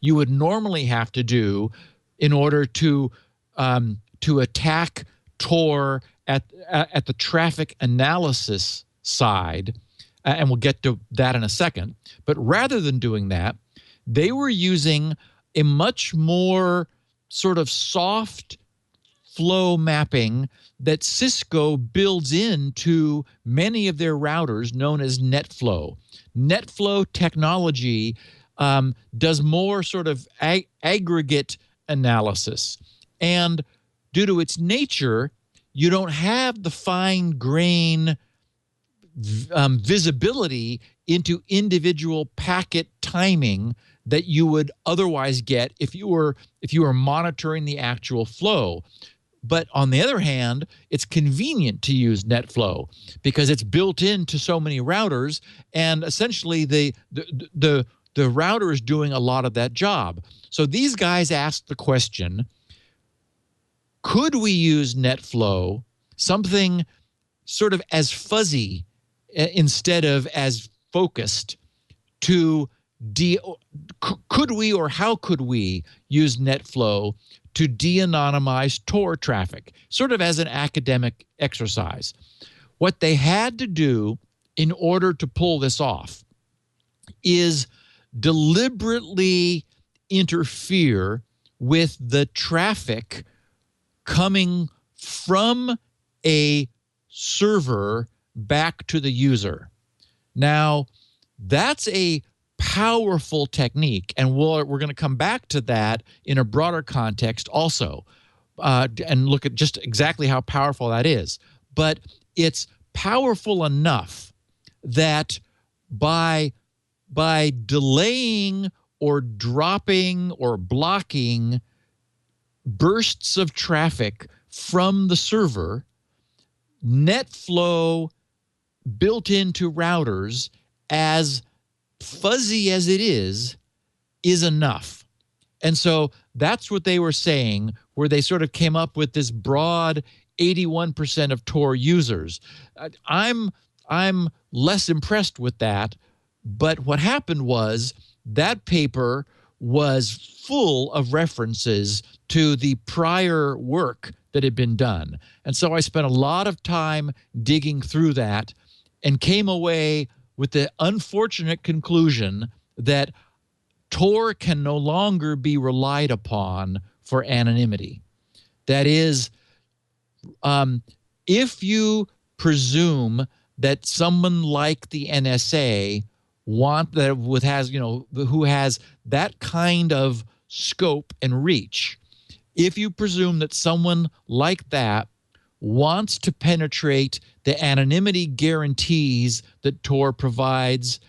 you would normally have to do in order to attack Tor at the traffic analysis side, and we'll get to that in a second. But rather than doing that, they were using a much more sort of soft flow mapping that Cisco builds into many of their routers, known as NetFlow. NetFlow technology does more sort of aggregate analysis. And due to its nature, you don't have the fine grain visibility into individual packet timing that you would otherwise get if you were monitoring the actual flow. But on the other hand, it's convenient to use NetFlow because it's built into so many routers, and essentially the router is doing a lot of that job. So these guys asked the question, could we use NetFlow, something sort of as fuzzy instead of as focused, could we or how could we use NetFlow to de-anonymize Tor traffic, sort of as an academic exercise? What they had to do in order to pull this off is deliberately interfere with the traffic coming from a server back to the user. Now, that's a powerful technique, and we're going to come back to that in a broader context also, and look at just exactly how powerful that is. But it's powerful enough that by delaying or dropping or blocking bursts of traffic from the server, NetFlow built into routers, as fuzzy as it is enough. And so that's what they were saying, where they sort of came up with this broad 81% of Tor users. I'm less impressed with that, but what happened was that paper was full of references to the prior work that had been done. And so I spent a lot of time digging through that and came away with the unfortunate conclusion that Tor can no longer be relied upon for anonymity. That is, if you presume that someone like the NSA who has that kind of scope and reach, if you presume that someone like that wants to penetrate the anonymity guarantees that Tor provides,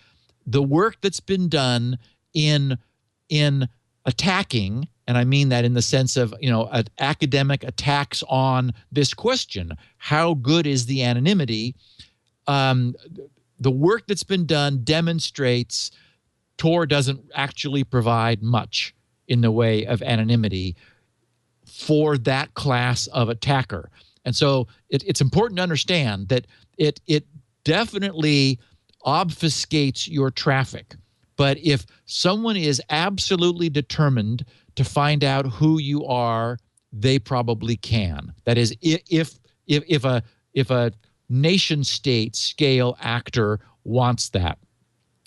the work that's been done in attacking, and I mean that in the sense of academic attacks on this question, how good is the anonymity? The work that's been done demonstrates Tor doesn't actually provide much in the way of anonymity for that class of attacker. And so it's important to understand that it definitely obfuscates your traffic. But if someone is absolutely determined to find out who you are, they probably can. That is, if a nation state scale actor wants that.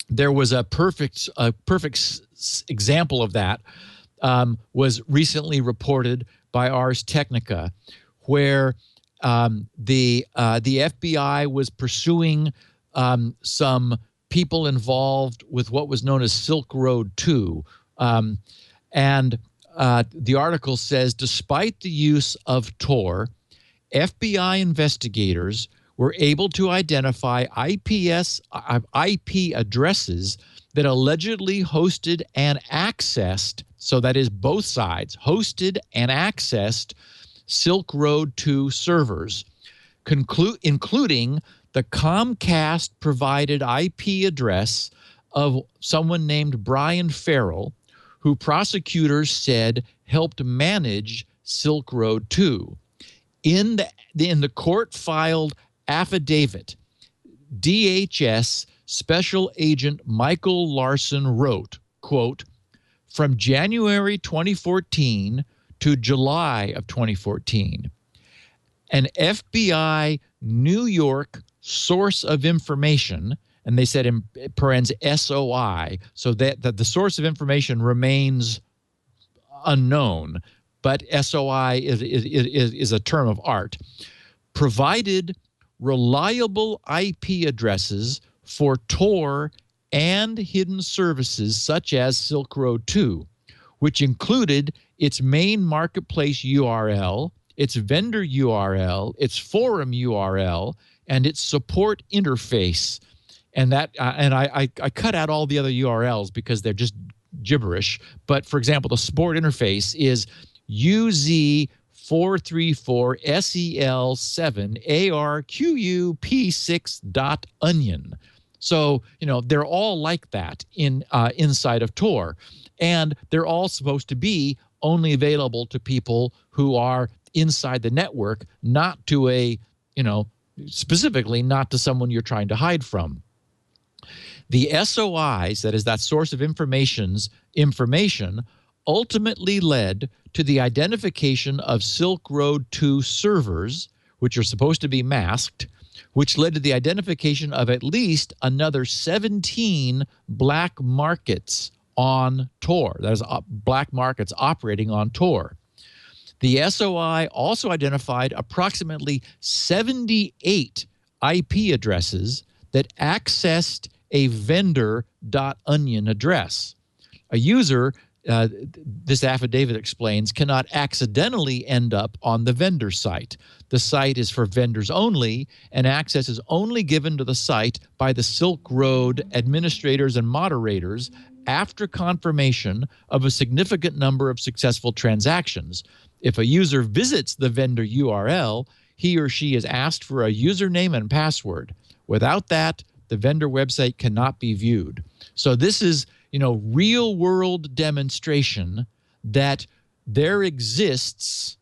There was a perfect example of that was recently reported by Ars Technica, where the FBI was pursuing some people involved with what was known as Silk Road 2. And the article says, despite the use of Tor, FBI investigators were able to identify IP addresses that allegedly hosted and accessed, so that is both sides, hosted and accessed Silk Road 2 servers, including the Comcast-provided IP address of someone named Brian Farrell, who prosecutors said helped manage Silk Road 2. In the court-filed affidavit, DHS Special Agent Michael Larson wrote, quote, from January 2014 to July of 2014, an FBI New York source of information, and they said in parens SOI, so that the source of information remains unknown, but SOI is a term of art, provided reliable IP addresses for Tor and hidden services such as Silk Road 2, which included its main marketplace URL, its vendor URL, its forum URL, and its support interface. And that I cut out all the other URLs because they're just gibberish. But for example, the support interface is UZ434SEL7ARQUP6.onion. So, they're all like that inside of Tor. And they're all supposed to be only available to people who are inside the network, not to specifically not to someone you're trying to hide from. The SOIs, that is that source of information, ultimately led to the identification of Silk Road 2 servers, which are supposed to be masked, which led to the identification of at least another 17 black markets on Tor. That is, black markets operating on Tor. The SOI also identified approximately 78 IP addresses that accessed a vendor.onion address. A user, this affidavit explains, cannot accidentally end up on the vendor site. The site is for vendors only, and access is only given to the site by the Silk Road administrators and moderators after confirmation of a significant number of successful transactions. If a user visits the vendor URL, he or she is asked for a username and password. Without that, the vendor website cannot be viewed. So this is, real-world demonstration that there exists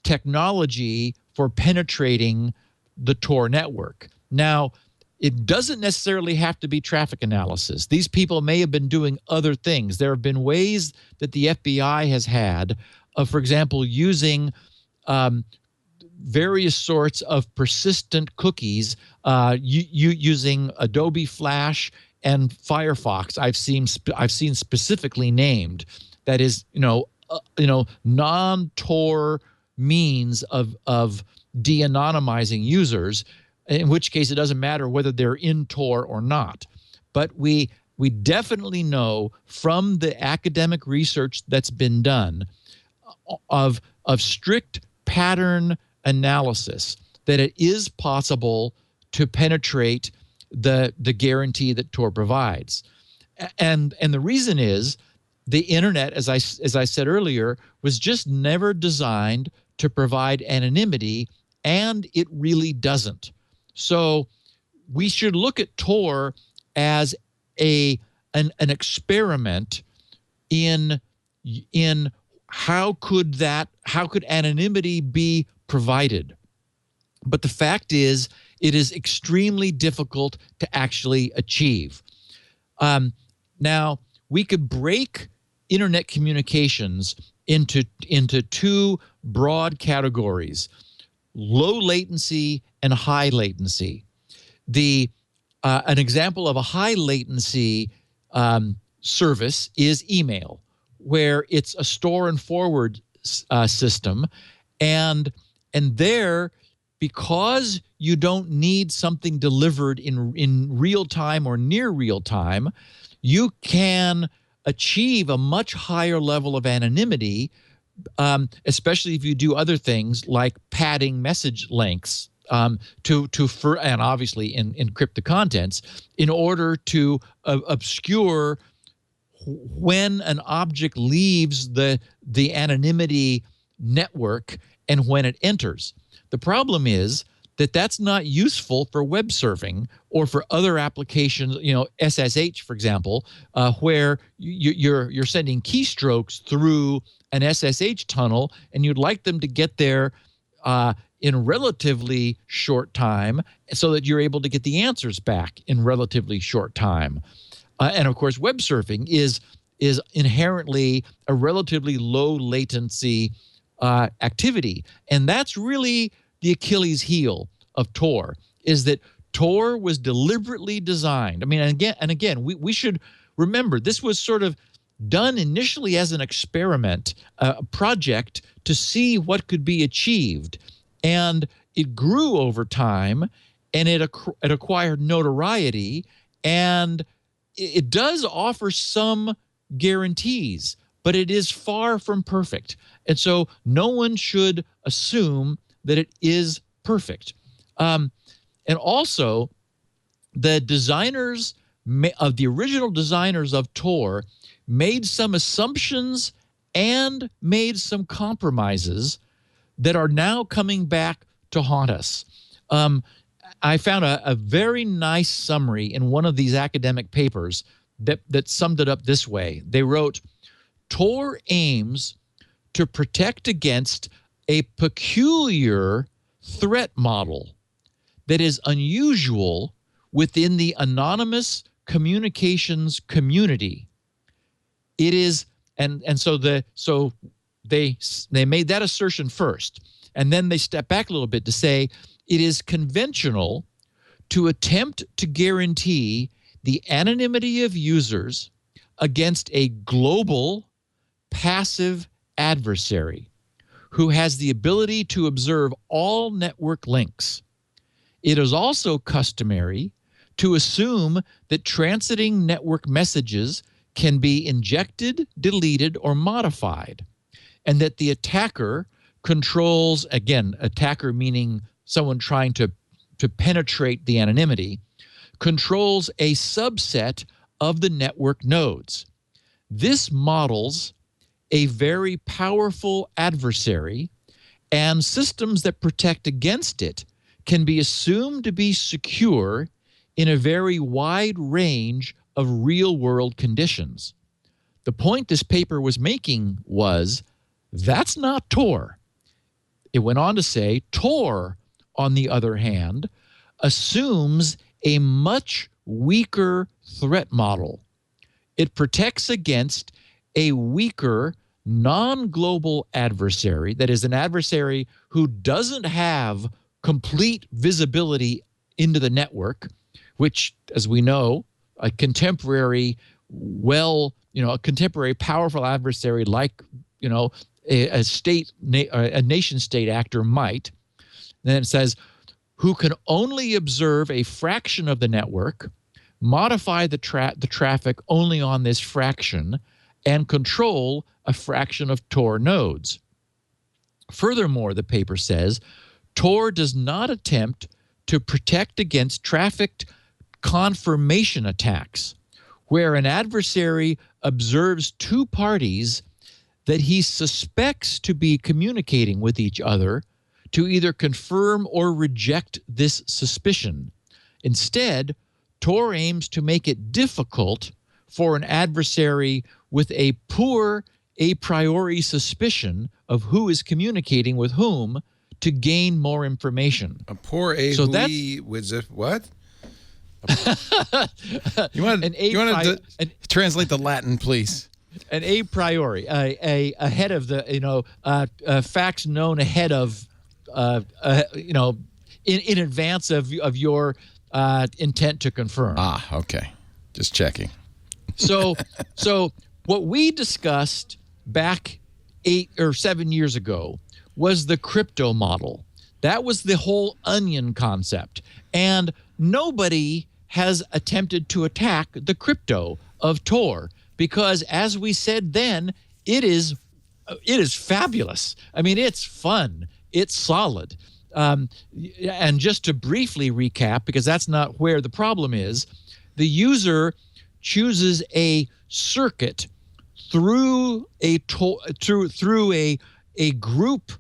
technology for penetrating the Tor network. Now, it doesn't necessarily have to be traffic analysis. These people may have been doing other things. There have been ways that the FBI has had of, for example, using various sorts of persistent cookies, using Adobe Flash and Firefox. I've seen specifically named. That is, non-Tor means of de-anonymizing users, in which case it doesn't matter whether they're in Tor or not. But we definitely know from the academic research that's been done of strict pattern analysis that it is possible to penetrate the guarantee that Tor provides. And the reason is the internet, as I said earlier, was just never designed to provide anonymity, and it really doesn't. So we should look at Tor as an experiment in how could anonymity be provided. But the fact is, it is extremely difficult to actually achieve. Now, we could break internet communications into two broad categories: low latency and high latency. An example of a high latency service is email, where it's a store and forward system, and there because you don't need something delivered in real time or near real time, you can achieve a much higher level of anonymity, especially if you do other things like padding message lengths and obviously encrypt the contents in order to obscure when an object leaves the anonymity network and when it enters. The problem is that that's not useful for web surfing or for other applications, SSH, for example, where you're sending keystrokes through an SSH tunnel, and you'd like them to get there in a relatively short time so that you're able to get the answers back in relatively short time. And of course, web surfing is inherently a relatively low latency activity. And that's really the Achilles heel of Tor, is that Tor was deliberately designed. I mean, and again, we should remember this was sort of done initially as an experiment, a project to see what could be achieved. And it grew over time, and it acquired notoriety, and it does offer some guarantees, but it is far from perfect. And so no one should assume that it is perfect. And also, the designers of the original designers of Tor made some assumptions and made some compromises that are now coming back to haunt us. I found a very nice summary in one of these academic papers that summed it up this way. They wrote, Tor aims to protect against a peculiar threat model that is unusual within the anonymous communications community. It is, and so they made that assertion first, and then they step back a little bit to say it is conventional to attempt to guarantee the anonymity of users against a global passive adversary who has the ability to observe all network links. It is also customary to assume that transiting network messages can be injected, deleted, or modified, and that the attacker controls, again, attacker meaning someone trying to penetrate the anonymity, controls a subset of the network nodes. This models a very powerful adversary, and systems that protect against it can be assumed to be secure in a very wide range of real-world conditions. The point this paper was making was, that's not Tor. It went on to say, Tor, on the other hand, assumes a much weaker threat model. It protects against a weaker, non-global adversary, that is, an adversary who doesn't have complete visibility into the network, which, as we know, a contemporary powerful adversary like, a nation-state actor might. Then it says, who can only observe a fraction of the network, modify the traffic only on this fraction, and control a fraction of Tor nodes. Furthermore, the paper says, Tor does not attempt to protect against trafficked confirmation attacks, where an adversary observes two parties that he suspects to be communicating with each other to either confirm or reject this suspicion. Instead, Tor aims to make it difficult for an adversary with a poor a priori suspicion of who is communicating with whom to gain more information. A poor a so was it what? You want to translate the Latin, please? An a priori, ahead of the facts known ahead of in advance of your intent to confirm. Ah, okay, just checking. So what we discussed back 8 or 7 years ago was the crypto model. That was the whole onion concept. And nobody has attempted to attack the crypto of Tor because, as we said then, it is fabulous. I mean, it's fun. It's solid. And just to briefly recap, because that's not where the problem is, the user chooses a circuit through a group,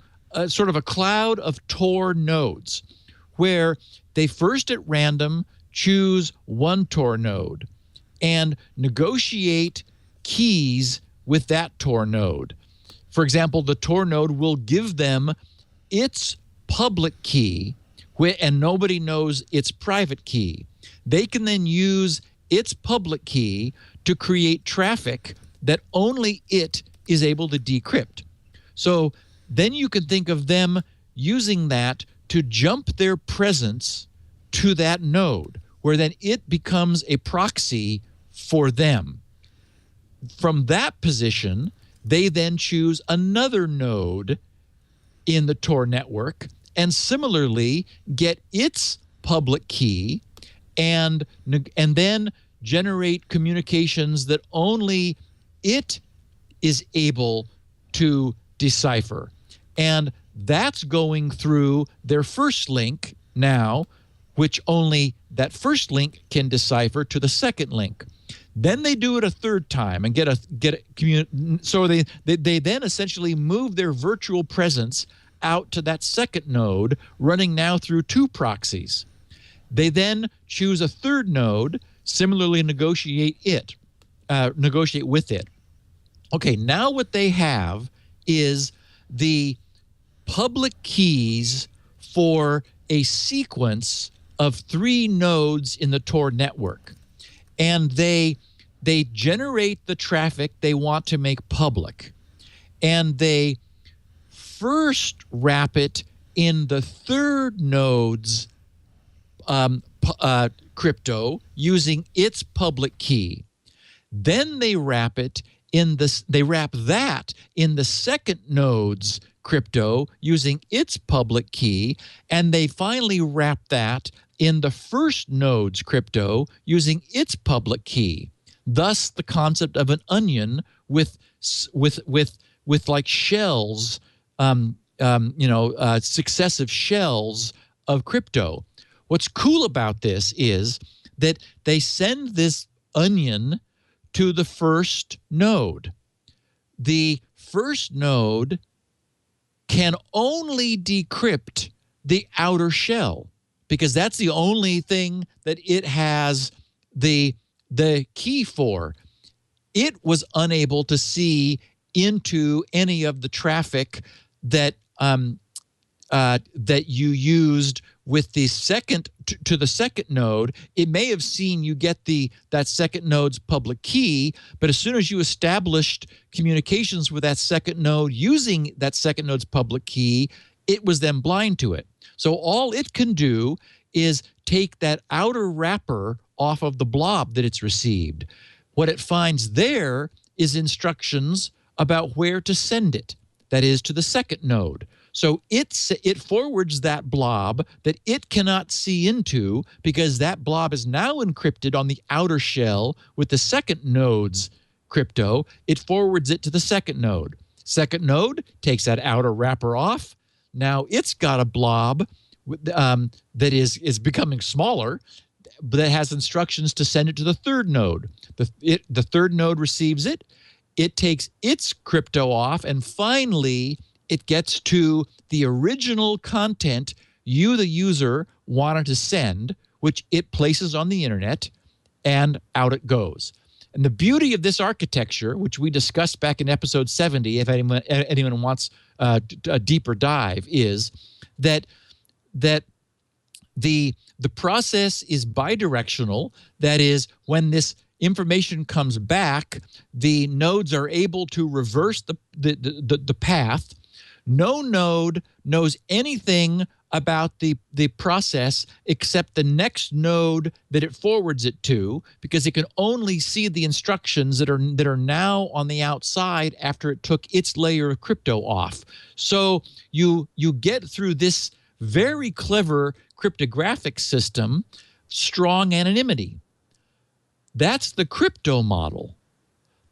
sort of a cloud of Tor nodes, where they first at random choose one Tor node and negotiate keys with that Tor node. For example, the Tor node will give them its public key, and nobody knows its private key. They can then use its public key to create traffic that only it is able to decrypt. So then you can think of them using that to jump their presence to that node, where then it becomes a proxy for them. From that position, they then choose another node in the Tor network and similarly get its public key and then generate communications that only it is able to decipher. And that's going through their first link now, which only that first link can decipher to the second link. Then they do it a third time and so they then essentially move their virtual presence out to that second node, running now through two proxies. They then choose a third node, similarly negotiate with it. Okay, now what they have is the public keys for a sequence of 3 nodes in the Tor network. And they generate the traffic they want to make public. And they first wrap it in the third node's crypto using its public key. Then they wrap that in the second node's crypto using its public key, and they finally wrap that in the first node's crypto using its public key. Thus, the concept of an onion with like shells, successive shells of crypto. What's cool about this is that they send this onion to the first node. The first node can only decrypt the outer shell because that's the only thing that it has the key for. It was unable to see into any of the traffic that that you used with the second to the second node. It may have seen you get that second node's public key, but as soon as you established communications with that second node using that second node's public key, it was then blind to it. So all it can do is take that outer wrapper off of the blob that it's received. What it finds there is instructions about where to send it, that is, to the second node. So it forwards that blob that it cannot see into because that blob is now encrypted on the outer shell with the second node's crypto. It forwards it to the second node. Second node takes that outer wrapper off. Now it's got a blob that is becoming smaller, but that has instructions to send it to the third node. The third node receives it. It takes its crypto off, and finally it gets to the original content you, the user, wanted to send, which it places on the internet, and out it goes. And the beauty of this architecture, which we discussed back in episode 70, if anyone wants a deeper dive, is that the process is bidirectional. That is, when this information comes back, the nodes are able to reverse the path. No node knows anything about the process except the next node that it forwards it to, because it can only see the instructions that are now on the outside after it took its layer of crypto off. So you get through this very clever cryptographic system, strong anonymity. That's the crypto model.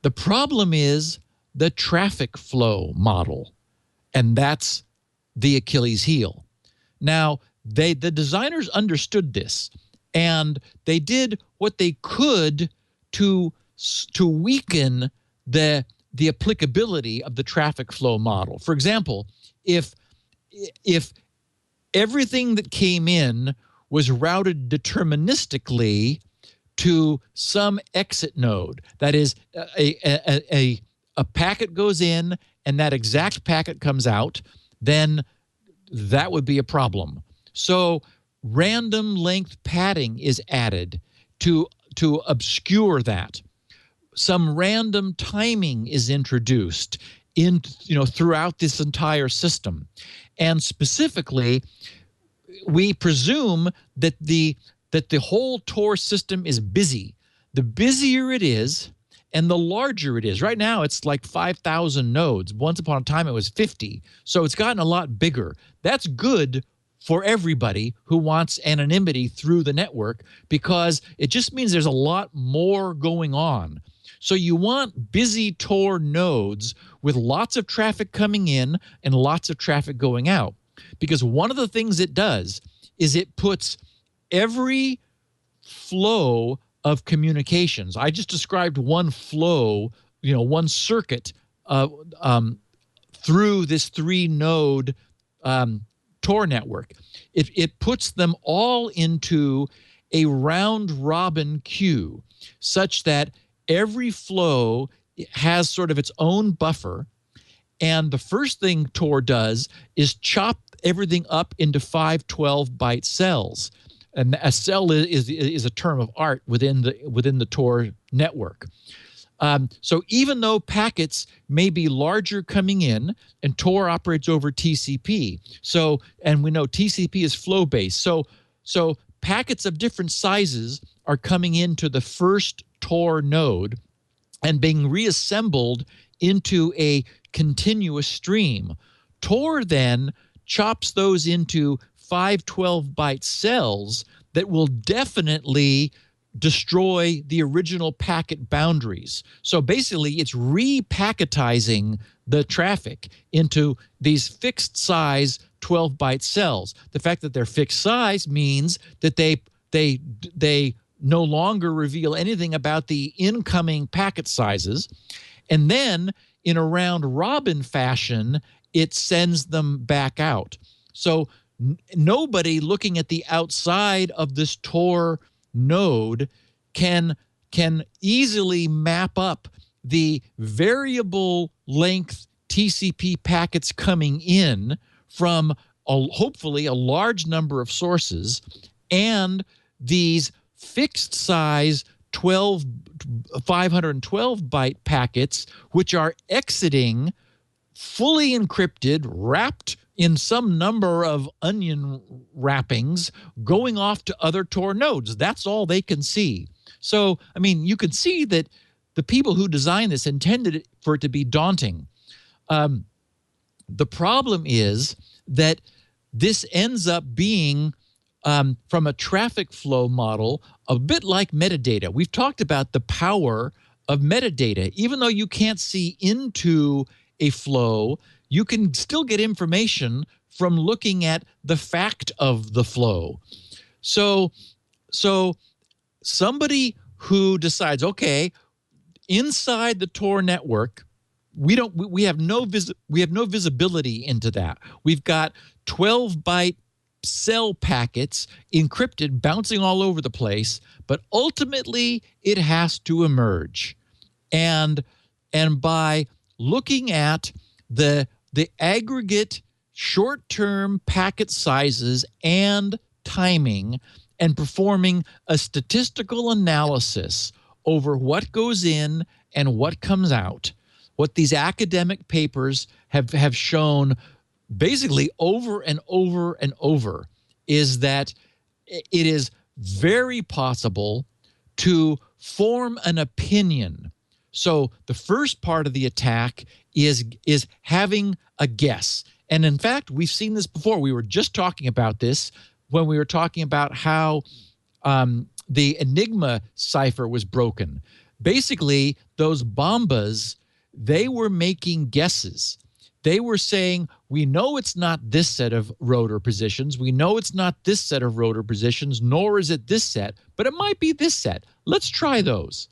The problem is the traffic flow model, and that's the Achilles heel. Now, the designers understood this, and they did what they could to weaken the applicability of the traffic flow model. For example, if everything that came in was routed deterministically to some exit node, that is, a packet goes in and that exact packet comes out, then that would be a problem. So random length padding is added to obscure that. Some random timing is introduced throughout this entire system. And specifically, we presume that the whole Tor system is busy. The busier it is, and the larger it is. Right now, it's like 5,000 nodes. Once upon a time, it was 50. So it's gotten a lot bigger. That's good for everybody who wants anonymity through the network, because it just means there's a lot more going on. So you want busy Tor nodes with lots of traffic coming in and lots of traffic going out. Because one of the things it does is it puts every flow of communications. I just described one flow, one circuit through this 3-node Tor network. It puts them all into a round-robin queue, such that every flow has sort of its own buffer. And the first thing Tor does is chop everything up into 5 12-byte cells. And a cell is a term of art within the Tor network. So even though packets may be larger coming in, and Tor operates over TCP, and we know TCP is flow-based, so packets of different sizes are coming into the first Tor node and being reassembled into a continuous stream. Tor then chops those into 5 12-byte cells that will definitely destroy the original packet boundaries. So basically, it's repacketizing the traffic into these fixed size 12-byte cells. The fact that they're fixed size means that they no longer reveal anything about the incoming packet sizes. And then in a round-robin fashion, it sends them back out. So nobody looking at the outside of this Tor node can easily map up the variable length TCP packets coming in from hopefully a large number of sources, and these fixed size 512-byte packets, which are exiting fully encrypted, wrapped in some number of onion wrappings, going off to other Tor nodes. That's all they can see. So, I mean, you can see that the people who designed this intended for it to be daunting. The problem is that this ends up being, from a traffic flow model, a bit like metadata. We've talked about the power of metadata. Even though you can't see into a flow, you can still get information from looking at the fact of the flow. So somebody who decides, okay, inside the Tor network, we have no visibility into that. We've got 12-byte cell packets encrypted, bouncing all over the place, but ultimately it has to emerge. And by looking at the aggregate short-term packet sizes and timing, and performing a statistical analysis over what goes in and what comes out, what these academic papers have shown basically over and over and over is that it is very possible to form an opinion. So the first part of the attack is having a guess. And in fact, we've seen this before. We were just talking about this when we were talking about how the Enigma cipher was broken. Basically, those Bombas, they were making guesses. They were saying, we know it's not this set of rotor positions. We know it's not this set of rotor positions, nor is it this set, but it might be this set. Let's try those.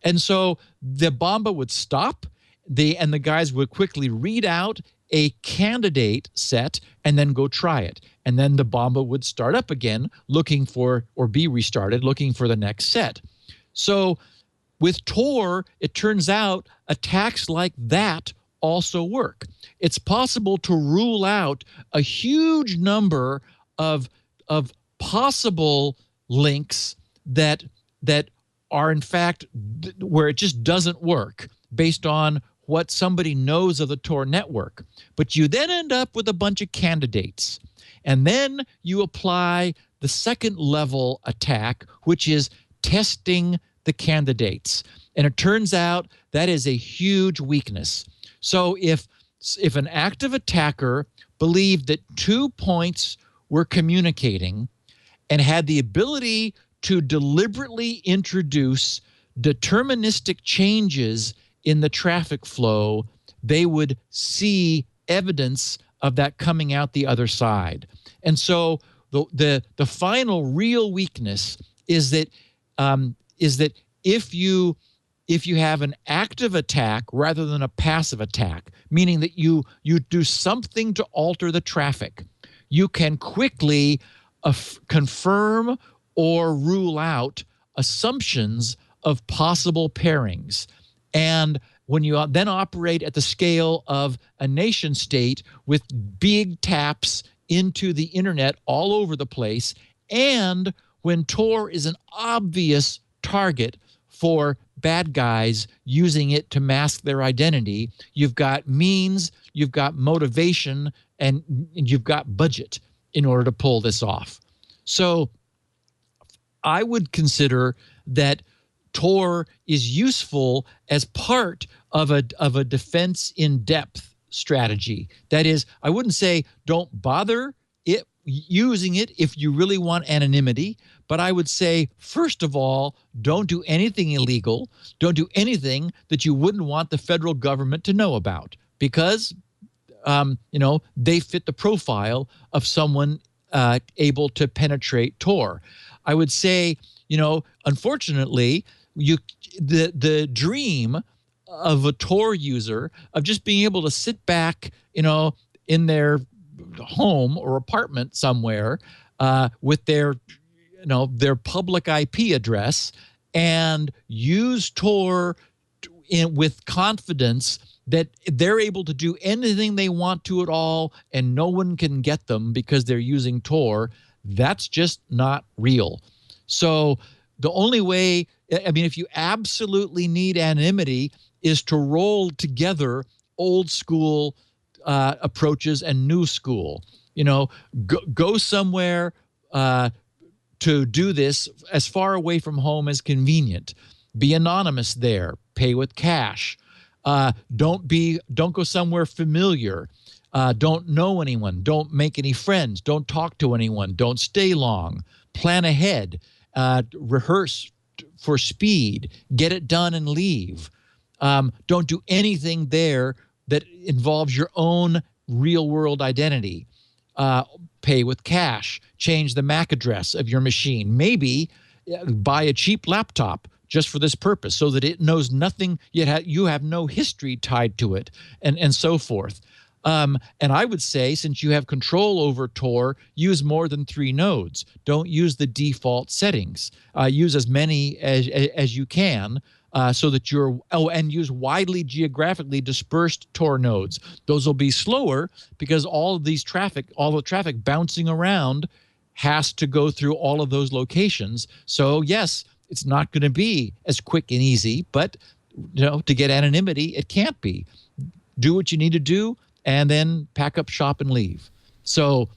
And so the Bomba would stop, and the guys would quickly read out a candidate set and then go try it. And then the Bomba would start up again, looking for, or be restarted, looking for the next set. So with Tor, it turns out attacks like that also work. It's possible to rule out a huge number of possible links that are in fact where it just doesn't work based on what somebody knows of the Tor network. But you then end up with a bunch of candidates. And then you apply the second level attack, which is testing the candidates. And it turns out that is a huge weakness. So if an active attacker believed that 2 points were communicating and had the ability to deliberately introduce deterministic changes in the traffic flow, they would see evidence of that coming out the other side. And so the final real weakness is that if you have an active attack rather than a passive attack, meaning that you do something to alter the traffic, you can quickly confirm or rule out assumptions of possible pairings. And when you then operate at the scale of a nation state with big taps into the internet all over the place, and when Tor is an obvious target for bad guys using it to mask their identity, you've got means, you've got motivation, and you've got budget in order to pull this off. So I would consider that Tor is useful as part of a defense in depth strategy. That is, I wouldn't say don't bother using it if you really want anonymity, but I would say, first of all, don't do anything illegal. Don't do anything that you wouldn't want the federal government to know about, because they fit the profile of someone able to penetrate Tor. I would say, unfortunately, the dream of a Tor user of just being able to sit back, in their home or apartment somewhere with their public IP address and use Tor with confidence that they're able to do anything they want to at all and no one can get them because they're using Tor, that's just not real. So the only way, if you absolutely need anonymity, is to roll together old school approaches and new school. Go somewhere to do this as far away from home as convenient. Be anonymous there. Pay with cash. Don't go somewhere familiar. Don't know anyone. Don't make any friends. Don't talk to anyone. Don't stay long. Plan ahead. Rehearse for speed. Get it done and leave. Don't do anything there that involves your own real-world identity. Pay with cash. Change the MAC address of your machine. Maybe buy a cheap laptop just for this purpose so that it knows nothing, yet you have no history tied to it, and so forth. And I would say, since you have control over Tor, use more than 3 nodes. Don't use the default settings. Use as many as you can, so that and use widely geographically dispersed Tor nodes. Those will be slower because all the traffic bouncing around has to go through all of those locations. So yes, it's not going to be as quick and easy, but to get anonymity, it can't be. Do what you need to do and then pack up shop and leave. So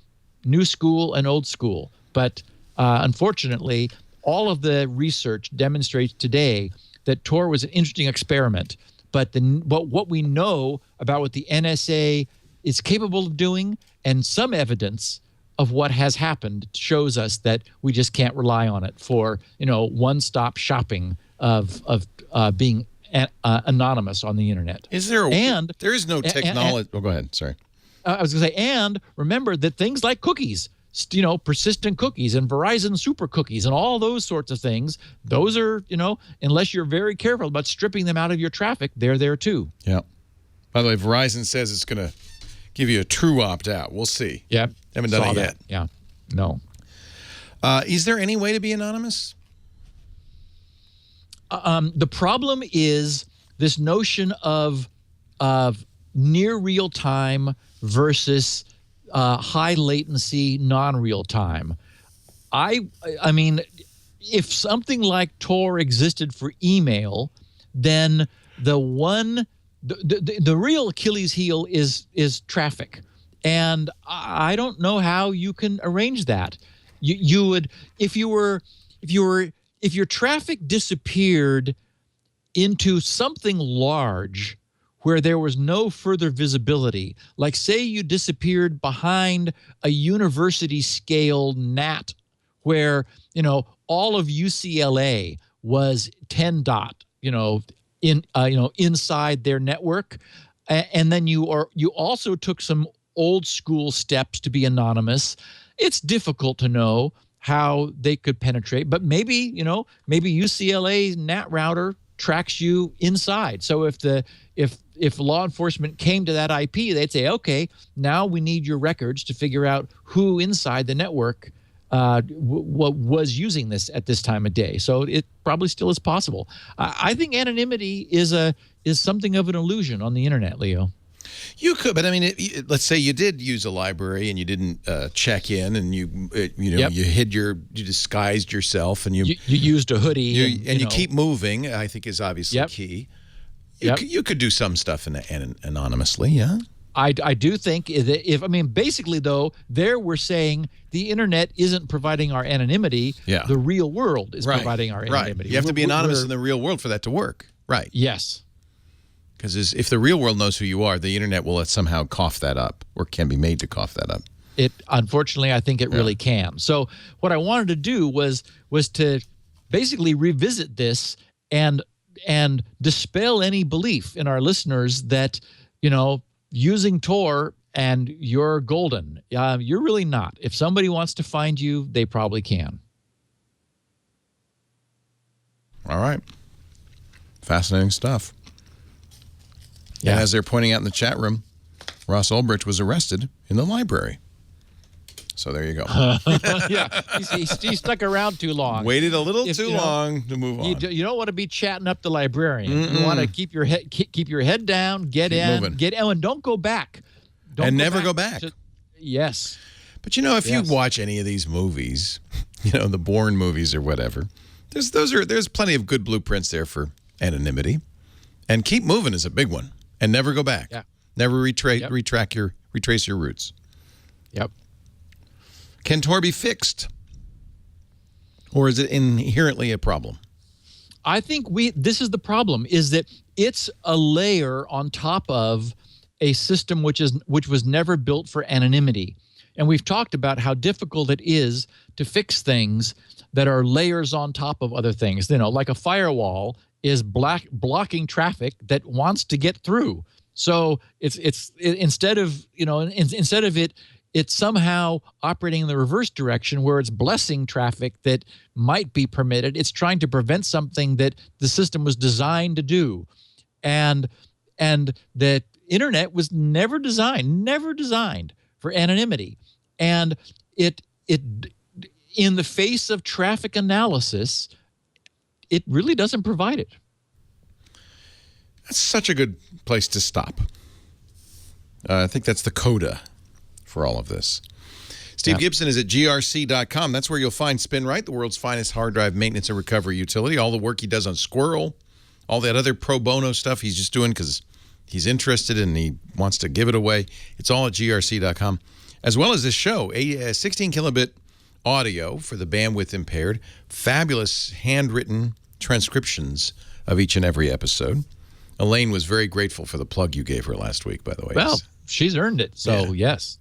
new school and old school. But unfortunately, all of the research demonstrates today that Tor was an interesting experiment, but what we know about what the NSA is capable of doing, and some evidence of what has happened shows us that we just can't rely on it for, one-stop shopping of being anonymous on the internet. Is there? There is no technology. And, go ahead. Sorry. I was going to say, and remember that things like cookies, persistent cookies and Verizon super cookies and all those sorts of things, those are, unless you're very careful about stripping them out of your traffic, they're there too. Yeah. By the way, Verizon says it's going to give you a true opt-out. We'll see. Yeah. Haven't done it yet. Yeah. No. Is there any way to be anonymous? The problem is this notion of near real time versus high latency, non-real time. I mean, if something like Tor existed for email, then the real Achilles heel is traffic, and I don't know how you can arrange that. You would if your traffic disappeared into something large where there was no further visibility, like say you disappeared behind a university scale NAT where, all of UCLA was 10 dot, inside their network. And then you also took some old school steps to be anonymous. It's difficult to know how they could penetrate, but maybe UCLA's NAT router tracks you inside. So if law enforcement came to that IP, they'd say, okay, now we need your records to figure out who inside the network was using this at this time of day. So it probably still is possible. I think anonymity is something of an illusion on the internet, Leo. You could, but I mean, let's say you did use a library and you didn't check in, and you disguised yourself, and you used a hoodie, and you keep moving. I think is obviously key. You could do some stuff anonymously, yeah. I do think that basically though, there we're saying the internet isn't providing our anonymity. Yeah. The real world is providing our anonymity. Right. You have to be anonymous in the real world for that to work. Right. Yes. Because if the real world knows who you are, the internet will somehow cough that up, or can be made to cough that up. Unfortunately, I think it really can. So what I wanted to do was to basically revisit this and dispel any belief in our listeners that, using Tor and you're golden. You're really not. If somebody wants to find you, they probably can. All right. Fascinating stuff. Yeah. And as they're pointing out in the chat room, Ross Ulbricht was arrested in the library. So there you go. Yeah, he stuck around too long. Waited a little too long to move on. You don't want to be chatting up the librarian. You want to keep your head down, get in, and don't go back. Never go back. Yes. But if you watch any of these movies, the Bourne movies or whatever, there's plenty of good blueprints there for anonymity. And keep moving is a big one. And never go back. Yeah. Never retrace your roots. Yep. Can Tor be fixed? Or is it inherently a problem? I think this is the problem, is that it's a layer on top of a system which was never built for anonymity. And we've talked about how difficult it is to fix things that are layers on top of other things. Like a firewall is blocking traffic that wants to get through. So instead of it's somehow operating in the reverse direction where it's blessing traffic that might be permitted. It's trying to prevent something that the system was designed to do. And the internet was never designed for anonymity. And it in the face of traffic analysis, it really doesn't provide it. That's such a good place to stop. I think that's the coda for all of this. Steve Gibson is at grc.com. That's where you'll find SpinRite, the world's finest hard drive maintenance and recovery utility. All the work he does on Squirrel, all that other pro bono stuff he's just doing because he's interested and he wants to give it away. It's all at grc.com. As well as this show, a 16 kilobit audio for the bandwidth impaired, fabulous handwritten transcriptions of each and every episode. Elaine was very grateful for the plug you gave her last week, by the way. Well, she's earned it. So, yes.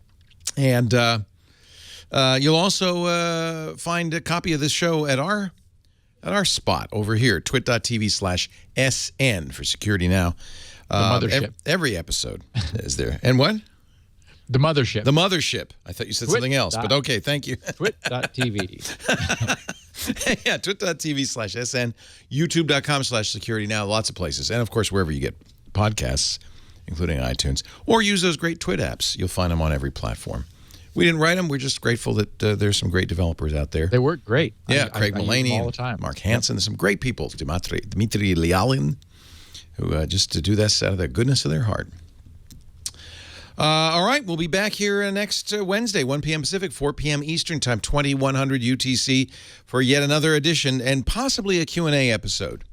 And you'll also find a copy of this show at our spot over here, twit.tv/SN for Security Now. The mothership. Every episode is there. And what? The mothership. The mothership. I thought you said something else, but okay, thank you. Twit.tv. Yeah, twit.tv/SN, youtube.com/Security Now, lots of places. And, of course, wherever you get podcasts, including iTunes. Or use those great Twit apps. You'll find them on every platform. We didn't write them. We're just grateful that there's some great developers out there. They work great. Yeah, Craig Mullaney, all the time. Mark Hansen, there's some great people. Dmitry Lialin, who just to do this out of the goodness of their heart. All right, we'll be back here next Wednesday, 1 p.m. Pacific, 4 p.m. Eastern Time, 2100 UTC, for yet another edition and possibly a Q&A episode.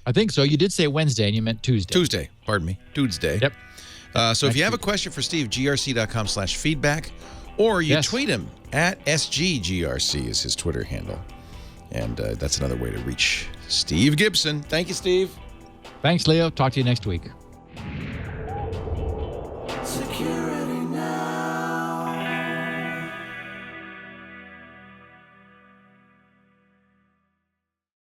I think so. You did say Wednesday, and you meant Tuesday. Tuesday, pardon me. Tuesday. Yep. So if you have a question for Steve, grc.com/feedback, or you tweet him at SGGRC is his Twitter handle. And that's another way to reach Steve Gibson. Thank you, Steve. Thanks, Leo. Talk to you next week.